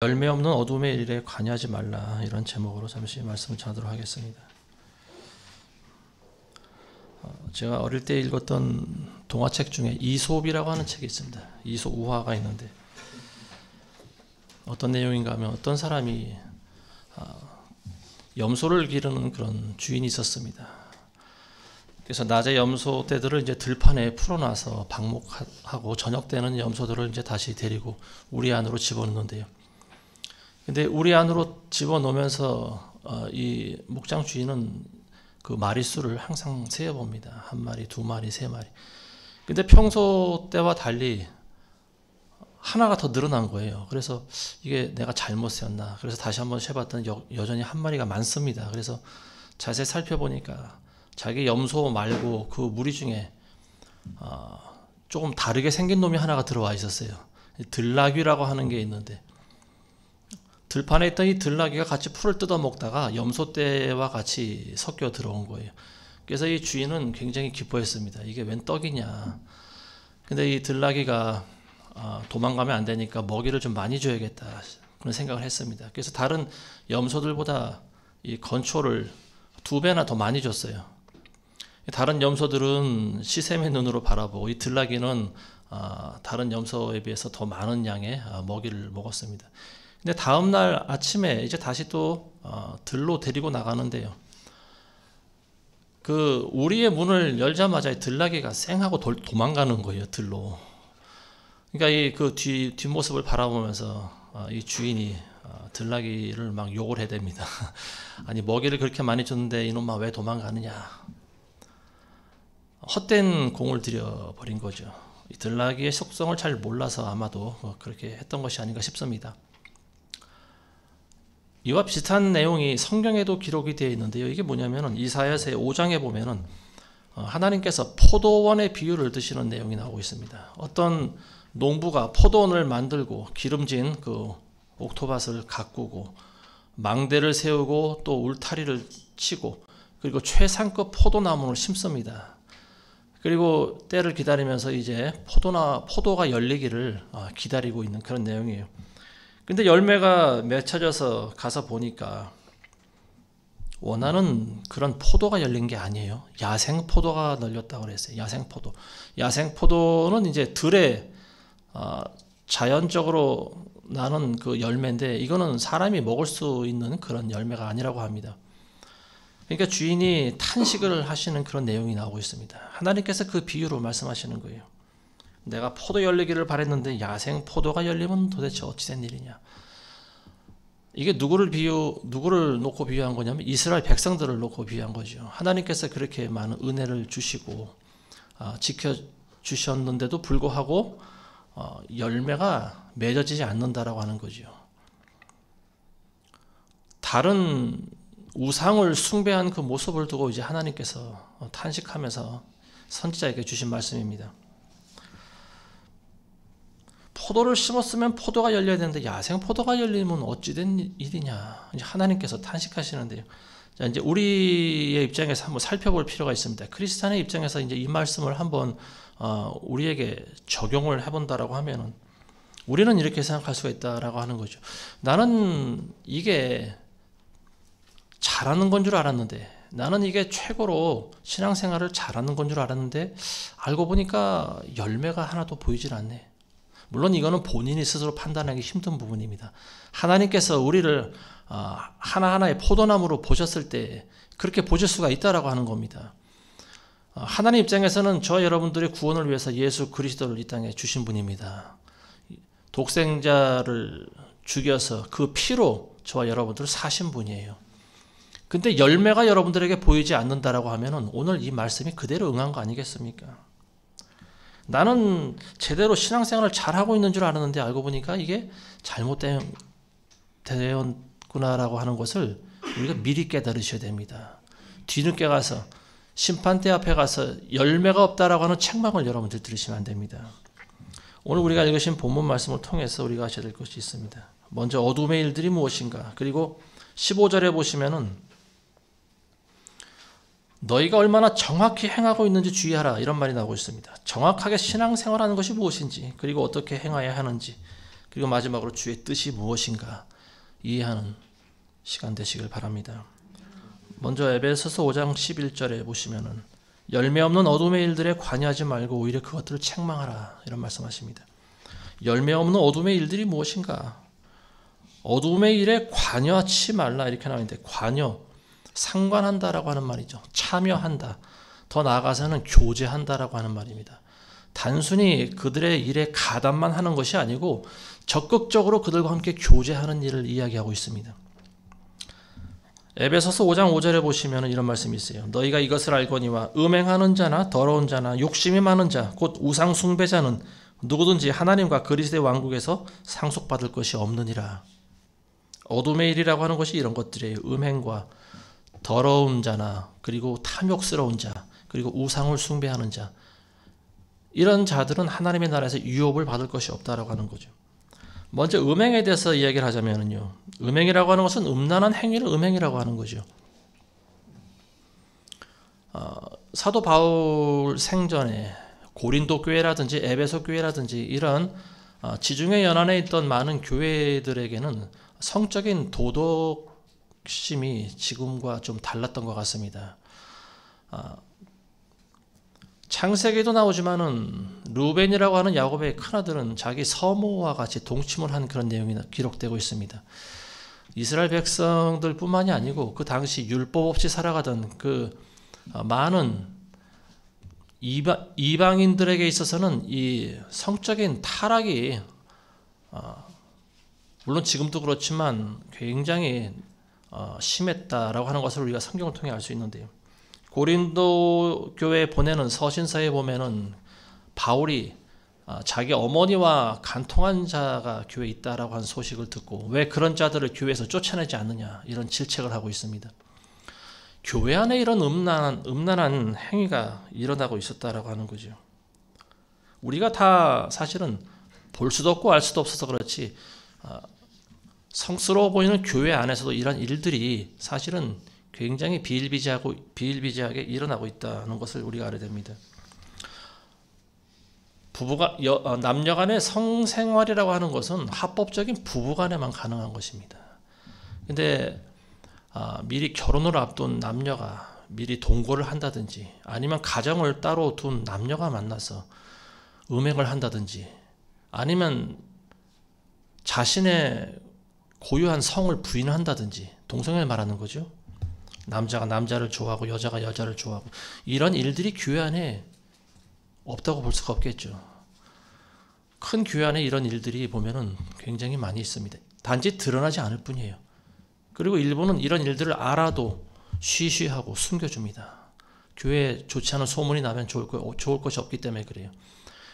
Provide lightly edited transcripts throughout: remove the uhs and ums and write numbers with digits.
열매 없는 어둠의 일에 관여하지 말라, 이런 제목으로 잠시 말씀을 전하도록 하겠습니다. 제가 어릴 때 읽었던 동화책 중에 이솝이라고 하는 책이 있습니다. 이솝 우화가 있는데 어떤 내용인가 하면 어떤 사람이 염소를 기르는 그런 주인이 있었습니다. 그래서 낮에 염소 떼들을 이제 들판에 풀어놔서 방목하고 저녁 때는 염소들을 이제 다시 데리고 우리 안으로 집어넣는데요. 근데 우리 안으로 집어넣으면서 이 목장 주인은 그 마리수를 항상 세어봅니다. 한 마리, 두 마리, 세 마리. 근데 평소 때와 달리 하나가 더 늘어난 거예요. 그래서 이게 내가 잘못 세었나. 그래서 다시 한번 세봤더니 여전히 한 마리가 많습니다. 그래서 자세히 살펴보니까 자기 염소 말고 그 무리 중에 조금 다르게 생긴 놈이 하나가 들어와 있었어요. 들나귀라고 하는 게 있는데 들판에 있던 이 들나귀가 같이 풀을 뜯어 먹다가 염소떼와 같이 섞여 들어온 거예요. 그래서 이 주인은 굉장히 기뻐했습니다. 이게 웬 떡이냐. 근데 이 들나귀가 도망가면 안 되니까 먹이를 좀 많이 줘야겠다, 그런 생각을 했습니다. 그래서 다른 염소들보다 이 건초를 2배나 더 많이 줬어요. 다른 염소들은 시샘의 눈으로 바라보고 이 들나귀는 다른 염소에 비해서 더 많은 양의 먹이를 먹었습니다. 근데 다음날 아침에 이제 다시 또 들로 데리고 나가는데요. 그 우리의 문을 열자마자 들나귀가 쌩하고 도망가는 거예요, 들로. 그러니까 이 그 뒷모습을 바라보면서 이 주인이 들나귀를 막 욕을 해댑니다. 아니, 먹이를 그렇게 많이 줬는데 이놈아 왜 도망가느냐. 헛된 공을 들여버린 거죠. 이 들나귀의 속성을 잘 몰라서 아마도 그렇게 했던 것이 아닌가 싶습니다. 이와 비슷한 내용이 성경에도 기록이 되어 있는데요. 이게 뭐냐면은 이사야서 5장에 보면은 하나님께서 포도원의 비유를 드시는 내용이 나오고 있습니다. 어떤 농부가 포도원을 만들고 기름진 그 옥토밭을 가꾸고 망대를 세우고 또 울타리를 치고 그리고 최상급 포도나무를 심습니다. 그리고 때를 기다리면서 이제 포도가 열리기를 기다리고 있는 그런 내용이에요. 근데 열매가 맺혀져서 가서 보니까 원하는 그런 포도가 열린 게 아니에요. 야생 포도가 널렸다고 그랬어요. 야생 포도. 야생 포도는 이제 들에 자연적으로 나는 그 열매인데 이거는 사람이 먹을 수 있는 그런 열매가 아니라고 합니다. 그러니까 주인이 탄식을 하시는 그런 내용이 나오고 있습니다. 하나님께서 그 비유로 말씀하시는 거예요. 내가 포도 열리기를 바랬는데 야생 포도가 열리면 도대체 어찌된 일이냐. 이게 누구를 놓고 비유한 거냐면 이스라엘 백성들을 놓고 비유한 거죠. 하나님께서 그렇게 많은 은혜를 주시고 지켜주셨는데도 불구하고 열매가 맺어지지 않는다라고 하는 거죠. 다른 우상을 숭배한 그 모습을 두고 이제 하나님께서 탄식하면서 선지자에게 주신 말씀입니다. 포도를 심었으면 포도가 열려야 되는데 야생 포도가 열리면 어찌된 일이냐. 이제 하나님께서 탄식하시는데요. 자, 이제 우리의 입장에서 한번 살펴볼 필요가 있습니다. 크리스찬의 입장에서 이제 이 말씀을 한번 우리에게 적용을 해본다라고 하면은 우리는 이렇게 생각할 수가 있다라고 하는 거죠. 나는 이게 잘하는 건 줄 알았는데, 나는 이게 최고로 신앙생활을 잘하는 건 줄 알았는데 알고 보니까 열매가 하나도 보이질 않네. 물론 이거는 본인이 스스로 판단하기 힘든 부분입니다. 하나님께서 우리를 하나하나의 포도나무로 보셨을 때 그렇게 보실 수가 있다라고 하는 겁니다. 하나님 입장에서는 저 여러분들의 구원을 위해서 예수 그리스도를 이 땅에 주신 분입니다. 독생자를 죽여서 그 피로 저와 여러분들을 사신 분이에요. 근데 열매가 여러분들에게 보이지 않는다라고 하면은 오늘 이 말씀이 그대로 응한 거 아니겠습니까? 나는 제대로 신앙생활을 잘하고 있는 줄 알았는데 알고 보니까 이게 잘못되었구나라고 하는 것을 우리가 미리 깨달으셔야 됩니다. 뒤늦게 가서 심판대 앞에 가서 열매가 없다라고 하는 책망을 여러분들 들으시면 안 됩니다. 오늘 우리가 읽으신 본문 말씀을 통해서 우리가 하셔야 될 것이 있습니다. 먼저 어둠의 일들이 무엇인가. 그리고 15절에 보시면은 너희가 얼마나 정확히 행하고 있는지 주의하라, 이런 말이 나오고 있습니다. 정확하게 신앙생활하는 것이 무엇인지, 그리고 어떻게 행해야 하는지, 그리고 마지막으로 주의 뜻이 무엇인가 이해하는 시간 되시길 바랍니다. 먼저 에베소서 5장 11절에 보시면은 열매 없는 어둠의 일들에 관여하지 말고 오히려 그것들을 책망하라 이런 말씀하십니다. 열매 없는 어둠의 일들이 무엇인가? 어둠의 일에 관여하지 말라 이렇게 나오는데 관여, 상관한다라고 하는 말이죠. 참여한다. 더 나아가서는 교제한다라고 하는 말입니다. 단순히 그들의 일에 가담만 하는 것이 아니고 적극적으로 그들과 함께 교제하는 일을 이야기하고 있습니다. 에베소서 5장 5절에 보시면 이런 말씀이 있어요. 너희가 이것을 알거니와 음행하는 자나 더러운 자나 욕심이 많은 자 곧 우상 숭배자는 누구든지 하나님과 그리스도의 왕국에서 상속받을 것이 없느니라. 어둠의 일이라고 하는 것이 이런 것들이에요. 음행과 더러운 자나 그리고 탐욕스러운 자 그리고 우상을 숭배하는 자, 이런 자들은 하나님의 나라에서 유업을 받을 것이 없다라고 하는 거죠. 먼저 음행에 대해서 이야기를 하자면요, 음행이라고 하는 것은 음란한 행위를 음행이라고 하는 거죠. 사도 바울 생전에 고린도 교회라든지 에베소 교회라든지 이런 지중해 연안에 있던 많은 교회들에게는 성적인 도덕심이 지금과 좀 달랐던 것 같습니다. 창세기도 나오지만은 루벤이라고 하는 야곱의 큰아들은 자기 서모와 같이 동침을 한 그런 내용이 기록되고 있습니다. 이스라엘 백성들 뿐만이 아니고 그 당시 율법 없이 살아가던 그 많은 이방인들에게 있어서는 이 성적인 타락이 물론 지금도 그렇지만 굉장히 심했다라고 하는 것을 우리가 성경을 통해 알 수 있는데요. 고린도 교회에 보내는 서신서에 보면은 바울이 자기 어머니와 간통한 자가 교회에 있다라고 한 소식을 듣고 왜 그런 자들을 교회에서 쫓아내지 않느냐 이런 질책을 하고 있습니다. 교회 안에 이런 음란한 행위가 일어나고 있었다라고 하는 거죠. 우리가 다 사실은 볼 수도 없고 알 수도 없어서 그렇지 성스러워 보이는 교회 안에서도 이런 일들이 사실은 굉장히 비일비재하게 일어나고 있다는 것을 우리가 알아야 됩니다. 남녀 간의 성생활이라고 하는 것은 합법적인 부부 간에만 가능한 것입니다. 근데 미리 결혼을 앞둔 남녀가 미리 동거를 한다든지 아니면 가정을 따로 둔 남녀가 만나서 음행을 한다든지 아니면 자신의 고유한 성을 부인한다든지 동성애를 말하는 거죠. 남자가 남자를 좋아하고 여자가 여자를 좋아하고 이런 일들이 교회 안에 없다고 볼 수가 없겠죠. 큰 교회 안에 이런 일들이 보면은 굉장히 많이 있습니다. 단지 드러나지 않을 뿐이에요. 그리고 일부는 이런 일들을 알아도 쉬쉬하고 숨겨줍니다. 교회에 좋지 않은 소문이 나면 좋을 것이 없기 때문에 그래요.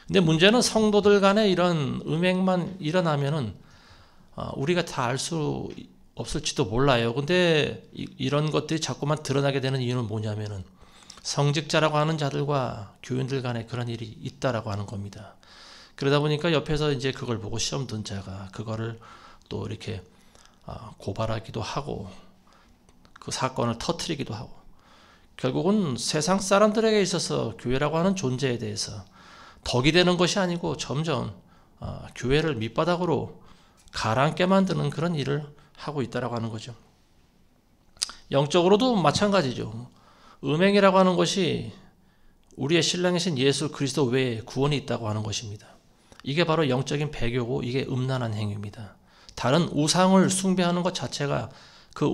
근데 문제는 성도들 간에 이런 음행만 일어나면은 우리가 다 알 수 없을지도 몰라요. 근데 이런 것들이 자꾸만 드러나게 되는 이유는 뭐냐면은 성직자라고 하는 자들과 교인들 간에 그런 일이 있다라고 하는 겁니다. 그러다 보니까 옆에서 이제 그걸 보고 시험 든 자가 그거를 또 이렇게 고발하기도 하고 그 사건을 터뜨리기도 하고 결국은 세상 사람들에게 있어서 교회라고 하는 존재에 대해서 덕이 되는 것이 아니고 점점 교회를 밑바닥으로 가라앉게 만드는 그런 일을 하고 있다라고 하는 거죠. 영적으로도 마찬가지죠. 음행이라고 하는 것이 우리의 신랑이신 예수 그리스도 외에 구원이 있다고 하는 것입니다. 이게 바로 영적인 배교고 이게 음란한 행위입니다. 다른 우상을 숭배하는 것 자체가 그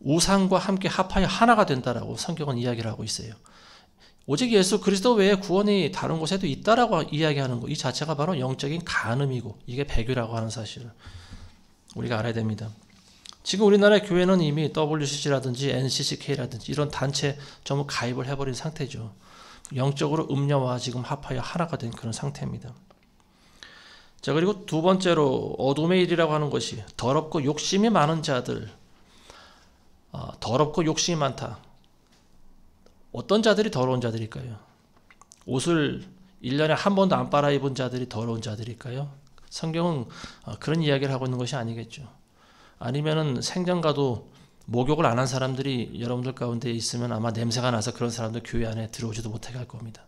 우상과 함께 합하여 하나가 된다라고 성경은 이야기를 하고 있어요. 오직 예수 그리스도 외에 구원이 다른 곳에도 있다라고 이야기하는 것, 이 자체가 바로 영적인 간음이고 이게 배교라고 하는 사실을 우리가 알아야 됩니다. 지금 우리나라의 교회는 이미 WCC라든지 NCCK라든지 이런 단체 전부 가입을 해버린 상태죠. 영적으로 음녀와 지금 합하여 하나가 된 그런 상태입니다. 자, 그리고 두 번째로 어둠의 일이라고 하는 것이 더럽고 욕심이 많은 자들. 더럽고 욕심이 많다. 어떤 자들이 더러운 자들일까요? 옷을 1년에 한 번도 안 빨아 입은 자들이 더러운 자들일까요? 성경은 그런 이야기를 하고 있는 것이 아니겠죠. 아니면은 생전가도 목욕을 안 한 사람들이 여러분들 가운데 있으면 아마 냄새가 나서 그런 사람들 교회 안에 들어오지도 못하게 할 겁니다.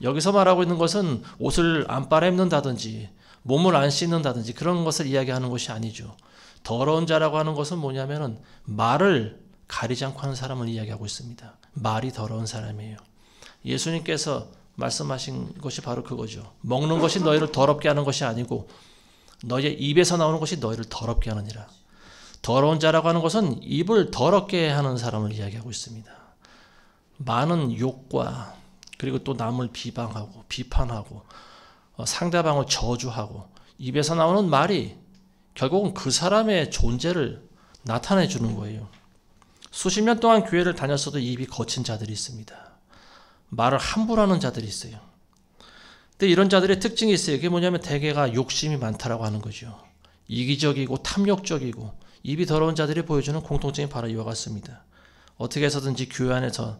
여기서 말하고 있는 것은 옷을 안 빨아 입는다든지 몸을 안 씻는다든지 그런 것을 이야기하는 것이 아니죠. 더러운 자라고 하는 것은 뭐냐면은 말을 가리지 않고 하는 사람을 이야기하고 있습니다. 말이 더러운 사람이에요. 예수님께서 말씀하신 것이 바로 그거죠. 먹는 것이 너희를 더럽게 하는 것이 아니고 너희의 입에서 나오는 것이 너희를 더럽게 하느니라. 더러운 자라고 하는 것은 입을 더럽게 하는 사람을 이야기하고 있습니다. 많은 욕과 그리고 또 남을 비방하고 비판하고 상대방을 저주하고 입에서 나오는 말이 결국은 그 사람의 존재를 나타내 주는 거예요. 수십 년 동안 교회를 다녔어도 입이 거친 자들이 있습니다. 말을 함부로 하는 자들이 있어요. 근데 이런 자들의 특징이 있어요. 그게 뭐냐면 대개가 욕심이 많다라고 하는 거죠. 이기적이고 탐욕적이고 입이 더러운 자들이 보여주는 공통점이 바로 이와 같습니다. 어떻게 해서든지 교회 안에서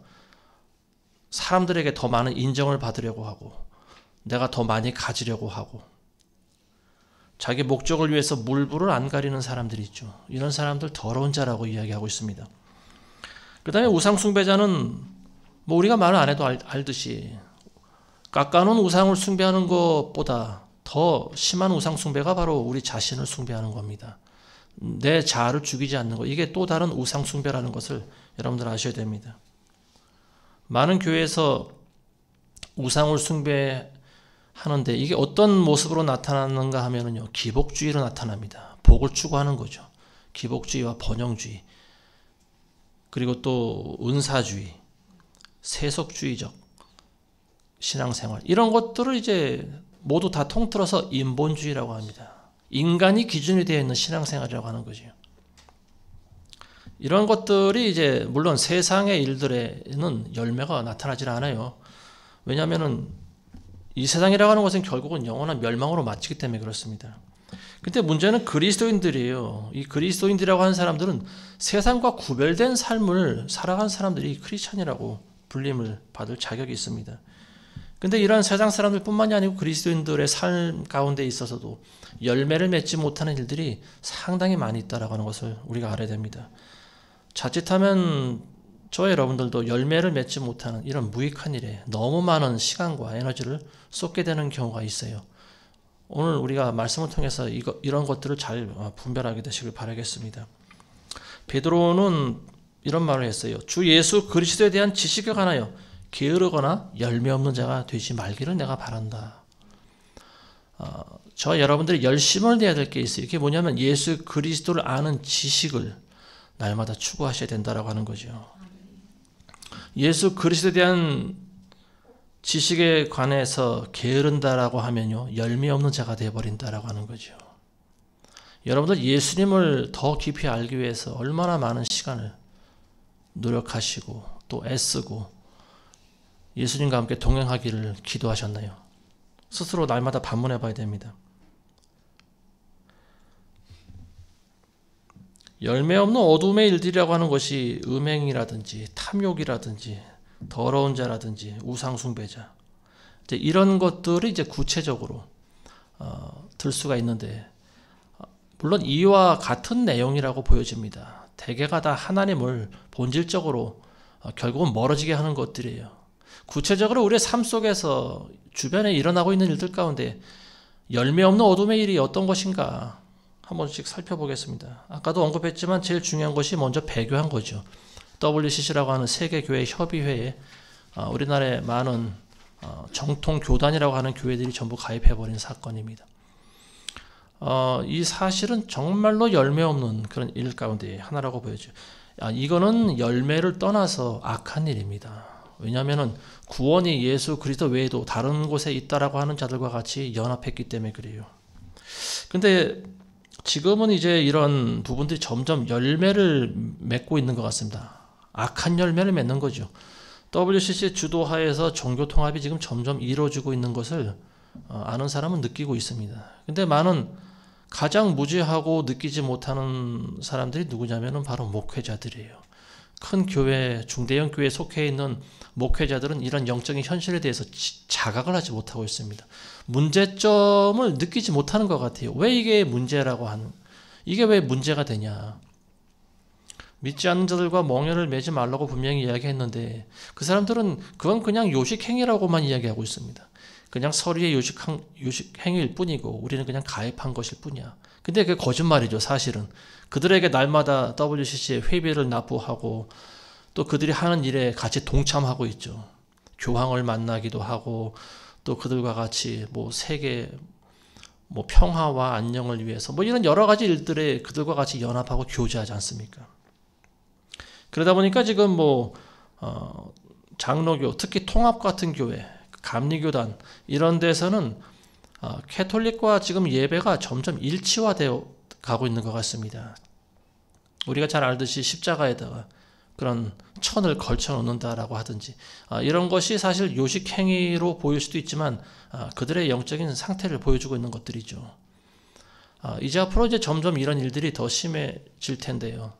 사람들에게 더 많은 인정을 받으려고 하고 내가 더 많이 가지려고 하고 자기 목적을 위해서 물불을 안 가리는 사람들이 있죠. 이런 사람들 더러운 자라고 이야기하고 있습니다. 그 다음에 우상숭배자는 뭐 우리가 말을 안 해도 알듯이 깎아놓은 우상을 숭배하는 것보다 더 심한 우상숭배가 바로 우리 자신을 숭배하는 겁니다. 내 자아를 죽이지 않는 것, 이게 또 다른 우상숭배라는 것을 여러분들 아셔야 됩니다. 많은 교회에서 우상을 숭배하는데 이게 어떤 모습으로 나타나는가 하면은요, 기복주의로 나타납니다. 복을 추구하는 거죠. 기복주의와 번영주의, 그리고 또 은사주의, 세속주의적 신앙생활, 이런 것들을 이제 모두 다 통틀어서 인본주의라고 합니다. 인간이 기준이 되어 있는 신앙생활이라고 하는 거죠. 이런 것들이 이제 물론 세상의 일들에는 열매가 나타나질 않아요. 왜냐하면은 이 세상이라고 하는 것은 결국은 영원한 멸망으로 마치기 때문에 그렇습니다. 근데 문제는 그리스도인들이에요. 이 그리스도인들이라고 하는 사람들은 세상과 구별된 삶을 살아가는 사람들이 크리스찬이라고 불림을 받을 자격이 있습니다. 근데 이런 세상 사람들뿐만이 아니고 그리스도인들의 삶 가운데 있어서도 열매를 맺지 못하는 일들이 상당히 많이 있다라고 하는 것을 우리가 알아야 됩니다. 자칫하면 저와 여러분들도 열매를 맺지 못하는 이런 무익한 일에 너무 많은 시간과 에너지를 쏟게 되는 경우가 있어요. 오늘 우리가 말씀을 통해서 이런 것들을 잘 분별하게 되시길 바라겠습니다. 베드로는 이런 말을 했어요. 주 예수 그리스도에 대한 지식에 관하여 게으르거나 열매 없는 자가 되지 말기를 내가 바란다. 저와 여러분들이 열심을 내야 될 게 있어요. 이게 뭐냐면 예수 그리스도를 아는 지식을 날마다 추구하셔야 된다라고 하는 거죠. 예수 그리스도에 대한 지식에 관해서 게으른다라고 하면요, 열매 없는 자가 되어버린다라고 하는 거죠. 여러분들 예수님을 더 깊이 알기 위해서 얼마나 많은 시간을 노력하시고 또 애쓰고 예수님과 함께 동행하기를 기도하셨나요? 스스로 날마다 반문해 봐야 됩니다. 열매 없는 어둠의 일들이라고 하는 것이 음행이라든지 탐욕이라든지 더러운 자라든지 우상숭배자, 이런 것들이 이제 구체적으로 들 수가 있는데, 물론 이와 같은 내용이라고 보여집니다. 대개가 다 하나님을 본질적으로 결국은 멀어지게 하는 것들이에요. 구체적으로 우리의 삶 속에서 주변에 일어나고 있는 일들 가운데 열매 없는 어둠의 일이 어떤 것인가 한 번씩 살펴보겠습니다. 아까도 언급했지만 제일 중요한 것이 먼저 배교한 거죠. WCC라고 하는 세계교회협의회에 우리나라의 많은 정통교단이라고 하는 교회들이 전부 가입해버린 사건입니다. 이 사실은 정말로 열매 없는 그런 일 가운데 하나라고 보여져요. 이거는 열매를 떠나서 악한 일입니다. 왜냐하면 구원이 예수 그리스도 외에도 다른 곳에 있다라고 하는 자들과 같이 연합했기 때문에 그래요. 근데 지금은 이제 이런 부분들이 점점 열매를 맺고 있는 것 같습니다. 악한 열매를 맺는 거죠. WCC 주도하에서 종교 통합이 지금 점점 이루어지고 있는 것을 아는 사람은 느끼고 있습니다. 근데 많은 가장 무지하고 느끼지 못하는 사람들이 누구냐면 바로 목회자들이에요. 큰 교회, 중대형 교회에 속해 있는 목회자들은 이런 영적인 현실에 대해서 자각을 하지 못하고 있습니다. 문제점을 느끼지 못하는 것 같아요. 왜 이게 문제라고 하는, 이게 왜 문제가 되냐. 믿지 않는 자들과 멍에를 매지 말라고 분명히 이야기했는데 그 사람들은 그건 그냥 요식행위라고만 이야기하고 있습니다. 그냥 서류의 요식 행위일 뿐이고 우리는 그냥 가입한 것일 뿐이야. 근데 그게 거짓말이죠, 사실은. 그들에게 날마다 WCC에 회비를 납부하고 또 그들이 하는 일에 같이 동참하고 있죠. 교황을 만나기도 하고 또 그들과 같이 뭐 세계 뭐 평화와 안녕을 위해서 뭐 이런 여러 가지 일들에 그들과 같이 연합하고 교제하지 않습니까? 그러다 보니까 지금 뭐 장로교, 특히 통합 같은 교회, 감리교단 이런 데서는 캐톨릭과 지금 예배가 점점 일치화되어 가고 있는 것 같습니다. 우리가 잘 알듯이 십자가에다가 그런 천을 걸쳐 놓는다라고 하든지 이런 것이 사실 요식 행위로 보일 수도 있지만 그들의 영적인 상태를 보여주고 있는 것들이죠. 이제 앞으로 이제 점점 이런 일들이 더 심해질 텐데요.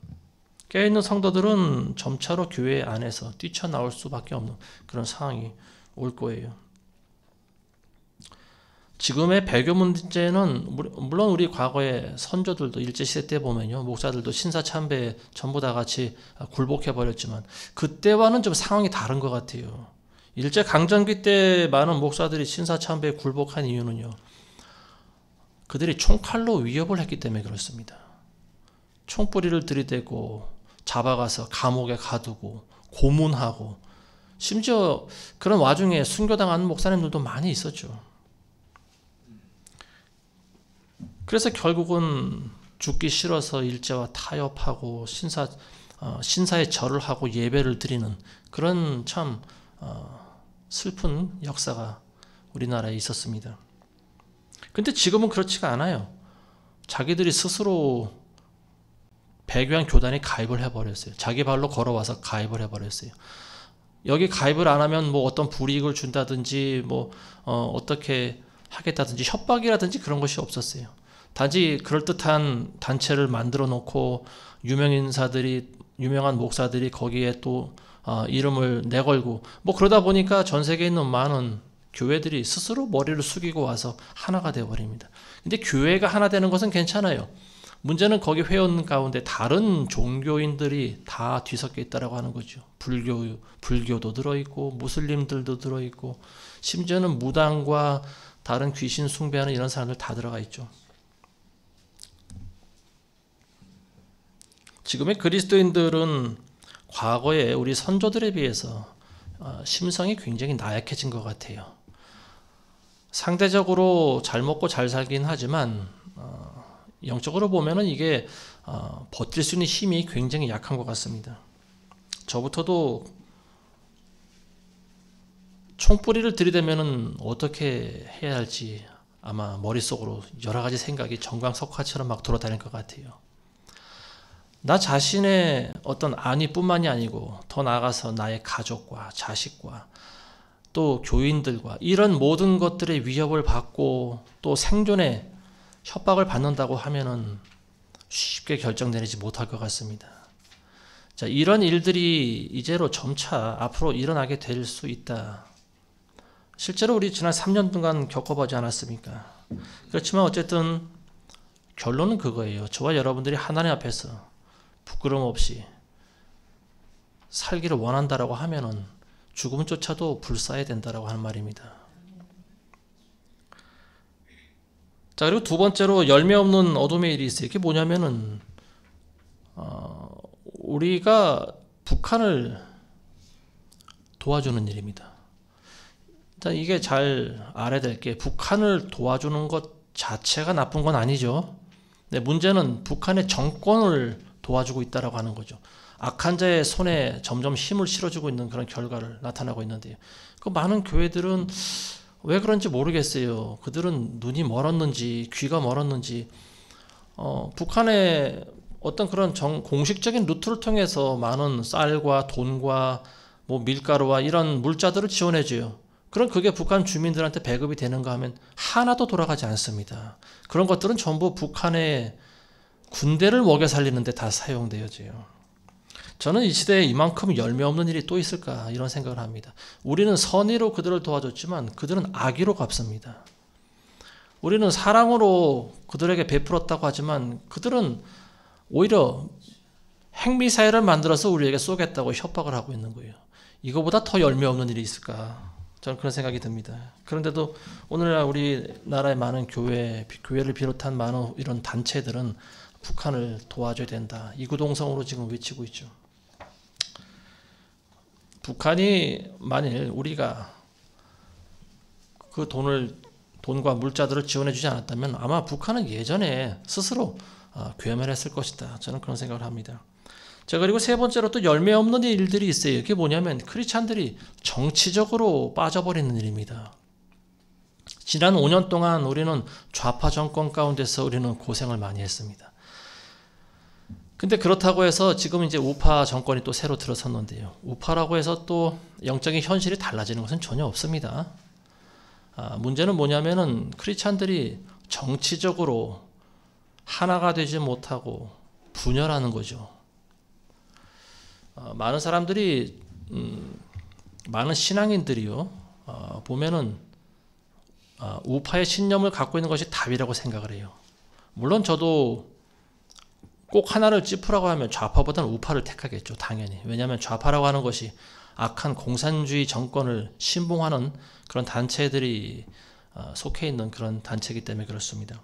깨어있는 성도들은 점차로 교회 안에서 뛰쳐나올 수밖에 없는 그런 상황이 올 거예요. 지금의 배교 문제는 물론 우리 과거의 선조들도 일제시대 때 보면요, 목사들도 신사참배에 전부 다 같이 굴복해버렸지만 그때와는 좀 상황이 다른 것 같아요. 일제강점기 때 많은 목사들이 신사참배에 굴복한 이유는요, 그들이 총칼로 위협을 했기 때문에 그렇습니다. 총뿌리를 들이대고 잡아가서 감옥에 가두고 고문하고 심지어 그런 와중에 순교당하는 목사님들도 많이 있었죠. 그래서 결국은 죽기 싫어서 일제와 타협하고 신사에 절을 하고 예배를 드리는 그런 참 슬픈 역사가 우리나라에 있었습니다. 근데 지금은 그렇지가 않아요. 자기들이 스스로 배교한 교단에 가입을 해버렸어요. 자기 발로 걸어와서 가입을 해버렸어요. 여기 가입을 안 하면 뭐 어떤 불이익을 준다든지 뭐 어떻게 하겠다든지 협박이라든지 그런 것이 없었어요. 단지 그럴듯한 단체를 만들어 놓고 유명한 목사들이 거기에 또 이름을 내걸고 뭐 그러다 보니까 전 세계에 있는 많은 교회들이 스스로 머리를 숙이고 와서 하나가 되어버립니다. 근데 교회가 하나 되는 것은 괜찮아요. 문제는 거기 회원 가운데 다른 종교인들이 다 뒤섞여 있다라고 하는 거죠. 불교도 들어있고 무슬림들도 들어있고 심지어는 무당과 다른 귀신 숭배하는 이런 사람들 다 들어가 있죠. 지금의 그리스도인들은 과거에 우리 선조들에 비해서 심성이 굉장히 나약해진 것 같아요. 상대적으로 잘 먹고 잘 살긴 하지만 영적으로 보면은 이게 버틸 수 있는 힘이 굉장히 약한 것 같습니다. 저부터도 총뿌리를 들이대면은 어떻게 해야 할지 아마 머릿속으로 여러 가지 생각이 정광석화처럼 막 돌아다닐 것 같아요. 나 자신의 어떤 안위뿐만이 아니고 더 나아가서 나의 가족과 자식과 또 교인들과 이런 모든 것들의 위협을 받고 또 생존에 협박을 받는다고 하면은 쉽게 결정 내리지 못할 것 같습니다. 자, 이런 일들이 이제로 점차 앞으로 일어나게 될 수 있다. 실제로 우리 지난 3년 동안 겪어보지 않았습니까? 그렇지만 어쨌든 결론은 그거예요. 저와 여러분들이 하나님 앞에서 부끄러움 없이 살기를 원한다라고 하면은 죽음조차도 불사해야 된다라고 하는 말입니다. 자, 그리고 두 번째로 열매 없는 어둠의 일이 있어요. 이게 뭐냐면은 우리가 북한을 도와주는 일입니다. 일단 이게 잘 알아야 될 게 북한을 도와주는 것 자체가 나쁜 건 아니죠. 근데 문제는 북한의 정권을 도와주고 있다라고 하는 거죠. 악한 자의 손에 점점 힘을 실어주고 있는 그런 결과를 나타나고 있는데요. 그 많은 교회들은 왜 그런지 모르겠어요. 그들은 눈이 멀었는지 귀가 멀었는지 북한의 어떤 그런 공식적인 루트를 통해서 많은 쌀과 돈과 뭐 밀가루와 이런 물자들을 지원해줘요. 그럼 그게 북한 주민들한테 배급이 되는가 하면 하나도 돌아가지 않습니다. 그런 것들은 전부 북한의 군대를 먹여 살리는 데 다 사용되어져요. 저는 이 시대에 이만큼 열매 없는 일이 또 있을까 이런 생각을 합니다. 우리는 선의로 그들을 도와줬지만 그들은 악의로 갚습니다. 우리는 사랑으로 그들에게 베풀었다고 하지만 그들은 오히려 핵미사일을 만들어서 우리에게 쏘겠다고 협박을 하고 있는 거예요. 이거보다 더 열매 없는 일이 있을까 저는 그런 생각이 듭니다. 그런데도 오늘날 우리나라의 많은 교회를 비롯한 많은 이런 단체들은 북한을 도와줘야 된다. 이구동성으로 지금 외치고 있죠. 북한이 만일 우리가 그 돈과 물자들을 지원해주지 않았다면 아마 북한은 예전에 스스로 괴멸했을 것이다. 저는 그런 생각을 합니다. 자, 그리고 세 번째로 또 열매 없는 일들이 있어요. 이게 뭐냐면 크리스찬들이 정치적으로 빠져버리는 일입니다. 지난 5년 동안 우리는 좌파 정권 가운데서 우리는 고생을 많이 했습니다. 근데 그렇다고 해서 지금 이제 우파 정권이 또 새로 들어섰는데요. 우파라고 해서 또 영적인 현실이 달라지는 것은 전혀 없습니다. 문제는 뭐냐면은 크리스찬들이 정치적으로 하나가 되지 못하고 분열하는 거죠. 많은 사람들이 많은 신앙인들이요 보면은 우파의 신념을 갖고 있는 것이 답이라고 생각을 해요. 물론 저도 꼭 하나를 짚으라고 하면 좌파보다는 우파를 택하겠죠. 당연히. 왜냐하면 좌파라고 하는 것이 악한 공산주의 정권을 신봉하는 그런 단체들이 속해 있는 그런 단체이기 때문에 그렇습니다.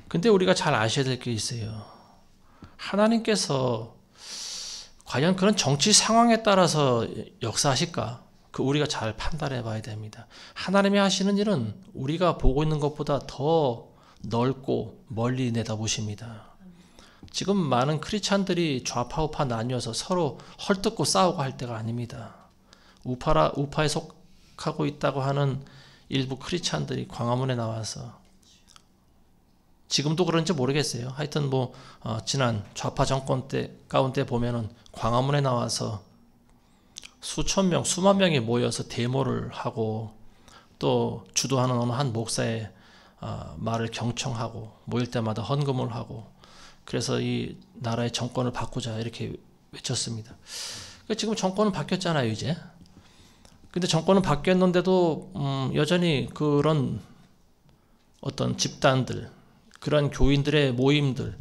근데 우리가 잘 아셔야 될 게 있어요. 하나님께서 과연 그런 정치 상황에 따라서 역사하실까? 우리가 잘 판단해 봐야 됩니다. 하나님이 하시는 일은 우리가 보고 있는 것보다 더 넓고 멀리 내다보십니다. 지금 많은 크리스찬들이 좌파 우파 나뉘어서 서로 헐뜯고 싸우고 할 때가 아닙니다. 우파에 속하고 있다고 하는 일부 크리스찬들이 광화문에 나와서 지금도 그런지 모르겠어요. 하여튼 지난 좌파 정권 때 가운데 보면은 광화문에 나와서 수천 명, 수만 명이 모여서 데모를 하고 또 주도하는 어느 한 목사의 말을 경청하고 모일 때마다 헌금을 하고 그래서 이 나라의 정권을 바꾸자 이렇게 외쳤습니다. 지금 정권은 바뀌었잖아요, 이제. 근데 정권은 바뀌었는데도 여전히 그런 어떤 집단들, 그런 교인들의 모임들,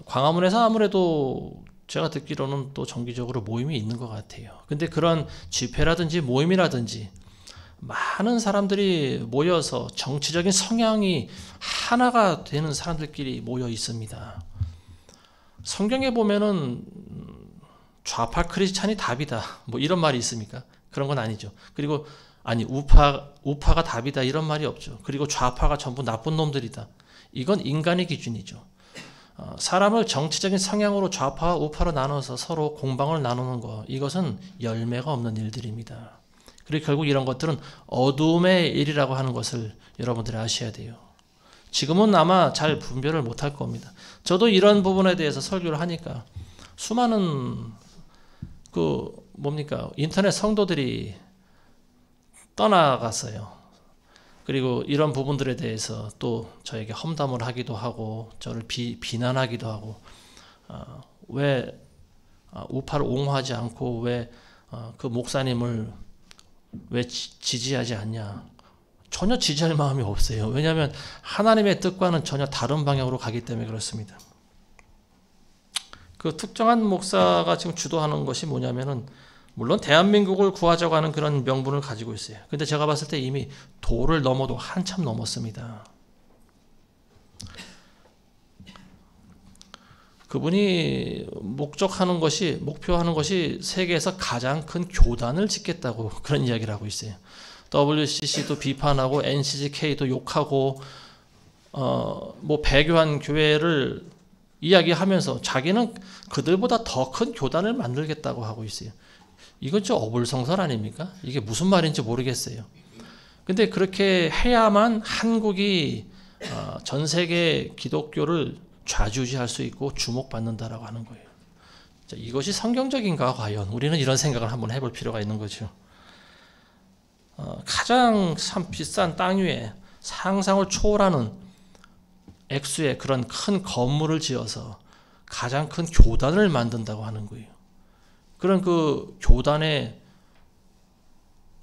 광화문에서 아무래도 제가 듣기로는 또 정기적으로 모임이 있는 것 같아요. 근데 그런 집회라든지 모임이라든지 많은 사람들이 모여서 정치적인 성향이 하나가 되는 사람들끼리 모여 있습니다. 성경에 보면은 좌파 크리스찬이 답이다. 이런 말이 있습니까? 그런 건 아니죠. 그리고 우파가 답이다 이런 말이 없죠. 그리고 좌파가 전부 나쁜 놈들이다. 이건 인간의 기준이죠. 사람을 정치적인 성향으로 좌파와 우파로 나눠서 서로 공방을 나누는 것, 이것은 열매가 없는 일들입니다. 그리고 결국 이런 것들은 어둠의 일이라고 하는 것을 여러분들이 아셔야 돼요. 지금은 아마 잘 분별을 못할 겁니다. 저도 이런 부분에 대해서 설교를 하니까 수많은 인터넷 성도들이 떠나갔어요. 그리고 이런 부분들에 대해서 또 저에게 험담을 하기도 하고 저를 비난하기도 하고 왜 우파를 옹호하지 않고 왜 그 목사님을 왜 지지하지 않냐. 전혀 지지할 마음이 없어요. 왜냐하면 하나님의 뜻과는 전혀 다른 방향으로 가기 때문에 그렇습니다. 그 특정한 목사가 지금 주도하는 것이 뭐냐면은 물론 대한민국을 구하자고 하는 그런 명분을 가지고 있어요. 근데 제가 봤을 때 이미 도를 넘어도 한참 넘었습니다. 그분이 목표하는 것이 세계에서 가장 큰 교단을 짓겠다고 그런 이야기를 하고 있어요. WCC도 비판하고 NCGK도 욕하고 배교한 교회를 이야기하면서 자기는 그들보다 더 큰 교단을 만들겠다고 하고 있어요. 이건 좀 어불성설 아닙니까? 이게 무슨 말인지 모르겠어요. 근데 그렇게 해야만 한국이 전 세계 기독교를 좌지우지할 수 있고 주목받는다라고 하는 거예요. 자, 이것이 성경적인가 과연? 우리는 이런 생각을 한번 해볼 필요가 있는 거죠. 가장 참 비싼 땅 위에 상상을 초월하는 액수의 그런 큰 건물을 지어서 가장 큰 교단을 만든다고 하는 거예요. 그런 그 교단의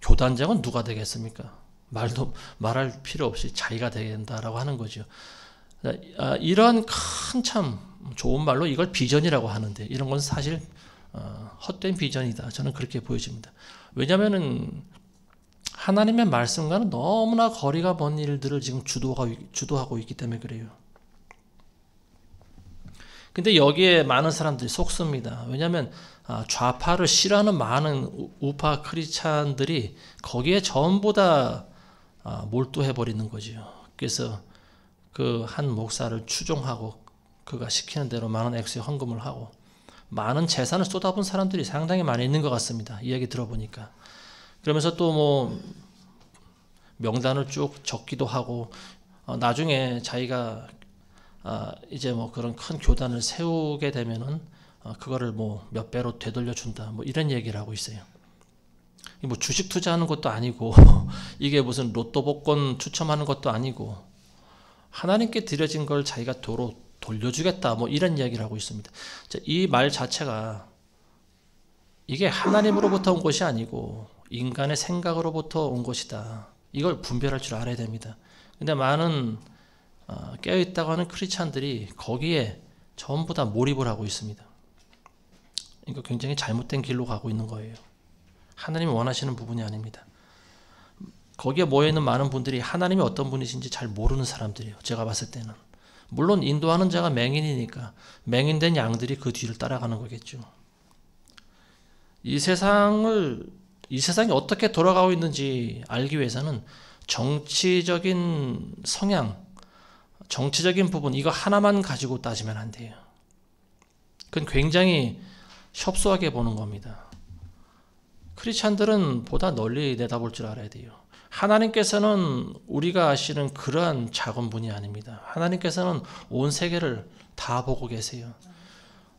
교단장은 누가 되겠습니까? 말할 필요 없이 자기가 된다라고 하는 거죠. 이런 큰 참 좋은 말로 이걸 비전이라고 하는데 이런 건 사실 헛된 비전이다. 저는 그렇게 보여집니다. 왜냐하면은 하나님의 말씀과는 너무나 거리가 먼 일들을 지금 주도하고 있기 때문에 그래요. 근데 여기에 많은 사람들이 속습니다. 왜냐하면 좌파를 싫어하는 많은 우파 크리스찬들이 거기에 전부 다 몰두해버리는 거죠. 그래서 그 한 목사를 추종하고 그가 시키는 대로 많은 액수의 헌금을 하고 많은 재산을 쏟아본 사람들이 상당히 많이 있는 것 같습니다. 이야기 들어보니까. 그러면서 또 뭐 명단을 쭉 적기도 하고 나중에 자기가 이제 뭐 그런 큰 교단을 세우게 되면은 그거를 뭐 몇 배로 되돌려 준다. 뭐 이런 얘기를 하고 있어요. 뭐 주식 투자하는 것도 아니고 이게 무슨 로또 복권 추첨하는 것도 아니고 하나님께 드려진 걸 자기가 도로 돌려주겠다. 뭐 이런 이야기를 하고 있습니다. 이 말 자체가 이게 하나님으로부터 온 것이 아니고 인간의 생각으로부터 온 것이다. 이걸 분별할 줄 알아야 됩니다. 근데 많은 깨어있다고 하는 크리스찬들이 거기에 전부 다 몰입을 하고 있습니다. 이거 굉장히 잘못된 길로 가고 있는 거예요. 하나님이 원하시는 부분이 아닙니다. 거기에 모여있는 많은 분들이 하나님이 어떤 분이신지 잘 모르는 사람들이에요. 제가 봤을 때는. 물론 인도하는 자가 맹인이니까 맹인된 양들이 그 뒤를 따라가는 거겠죠. 이 세상이 어떻게 돌아가고 있는지 알기 위해서는 정치적인 성향, 정치적인 부분 이거 하나만 가지고 따지면 안 돼요. 그건 굉장히 협소하게 보는 겁니다. 크리스찬들은 보다 널리 내다볼 줄 알아야 돼요. 하나님께서는 우리가 아시는 그러한 작은 분이 아닙니다. 하나님께서는 온 세계를 다 보고 계세요.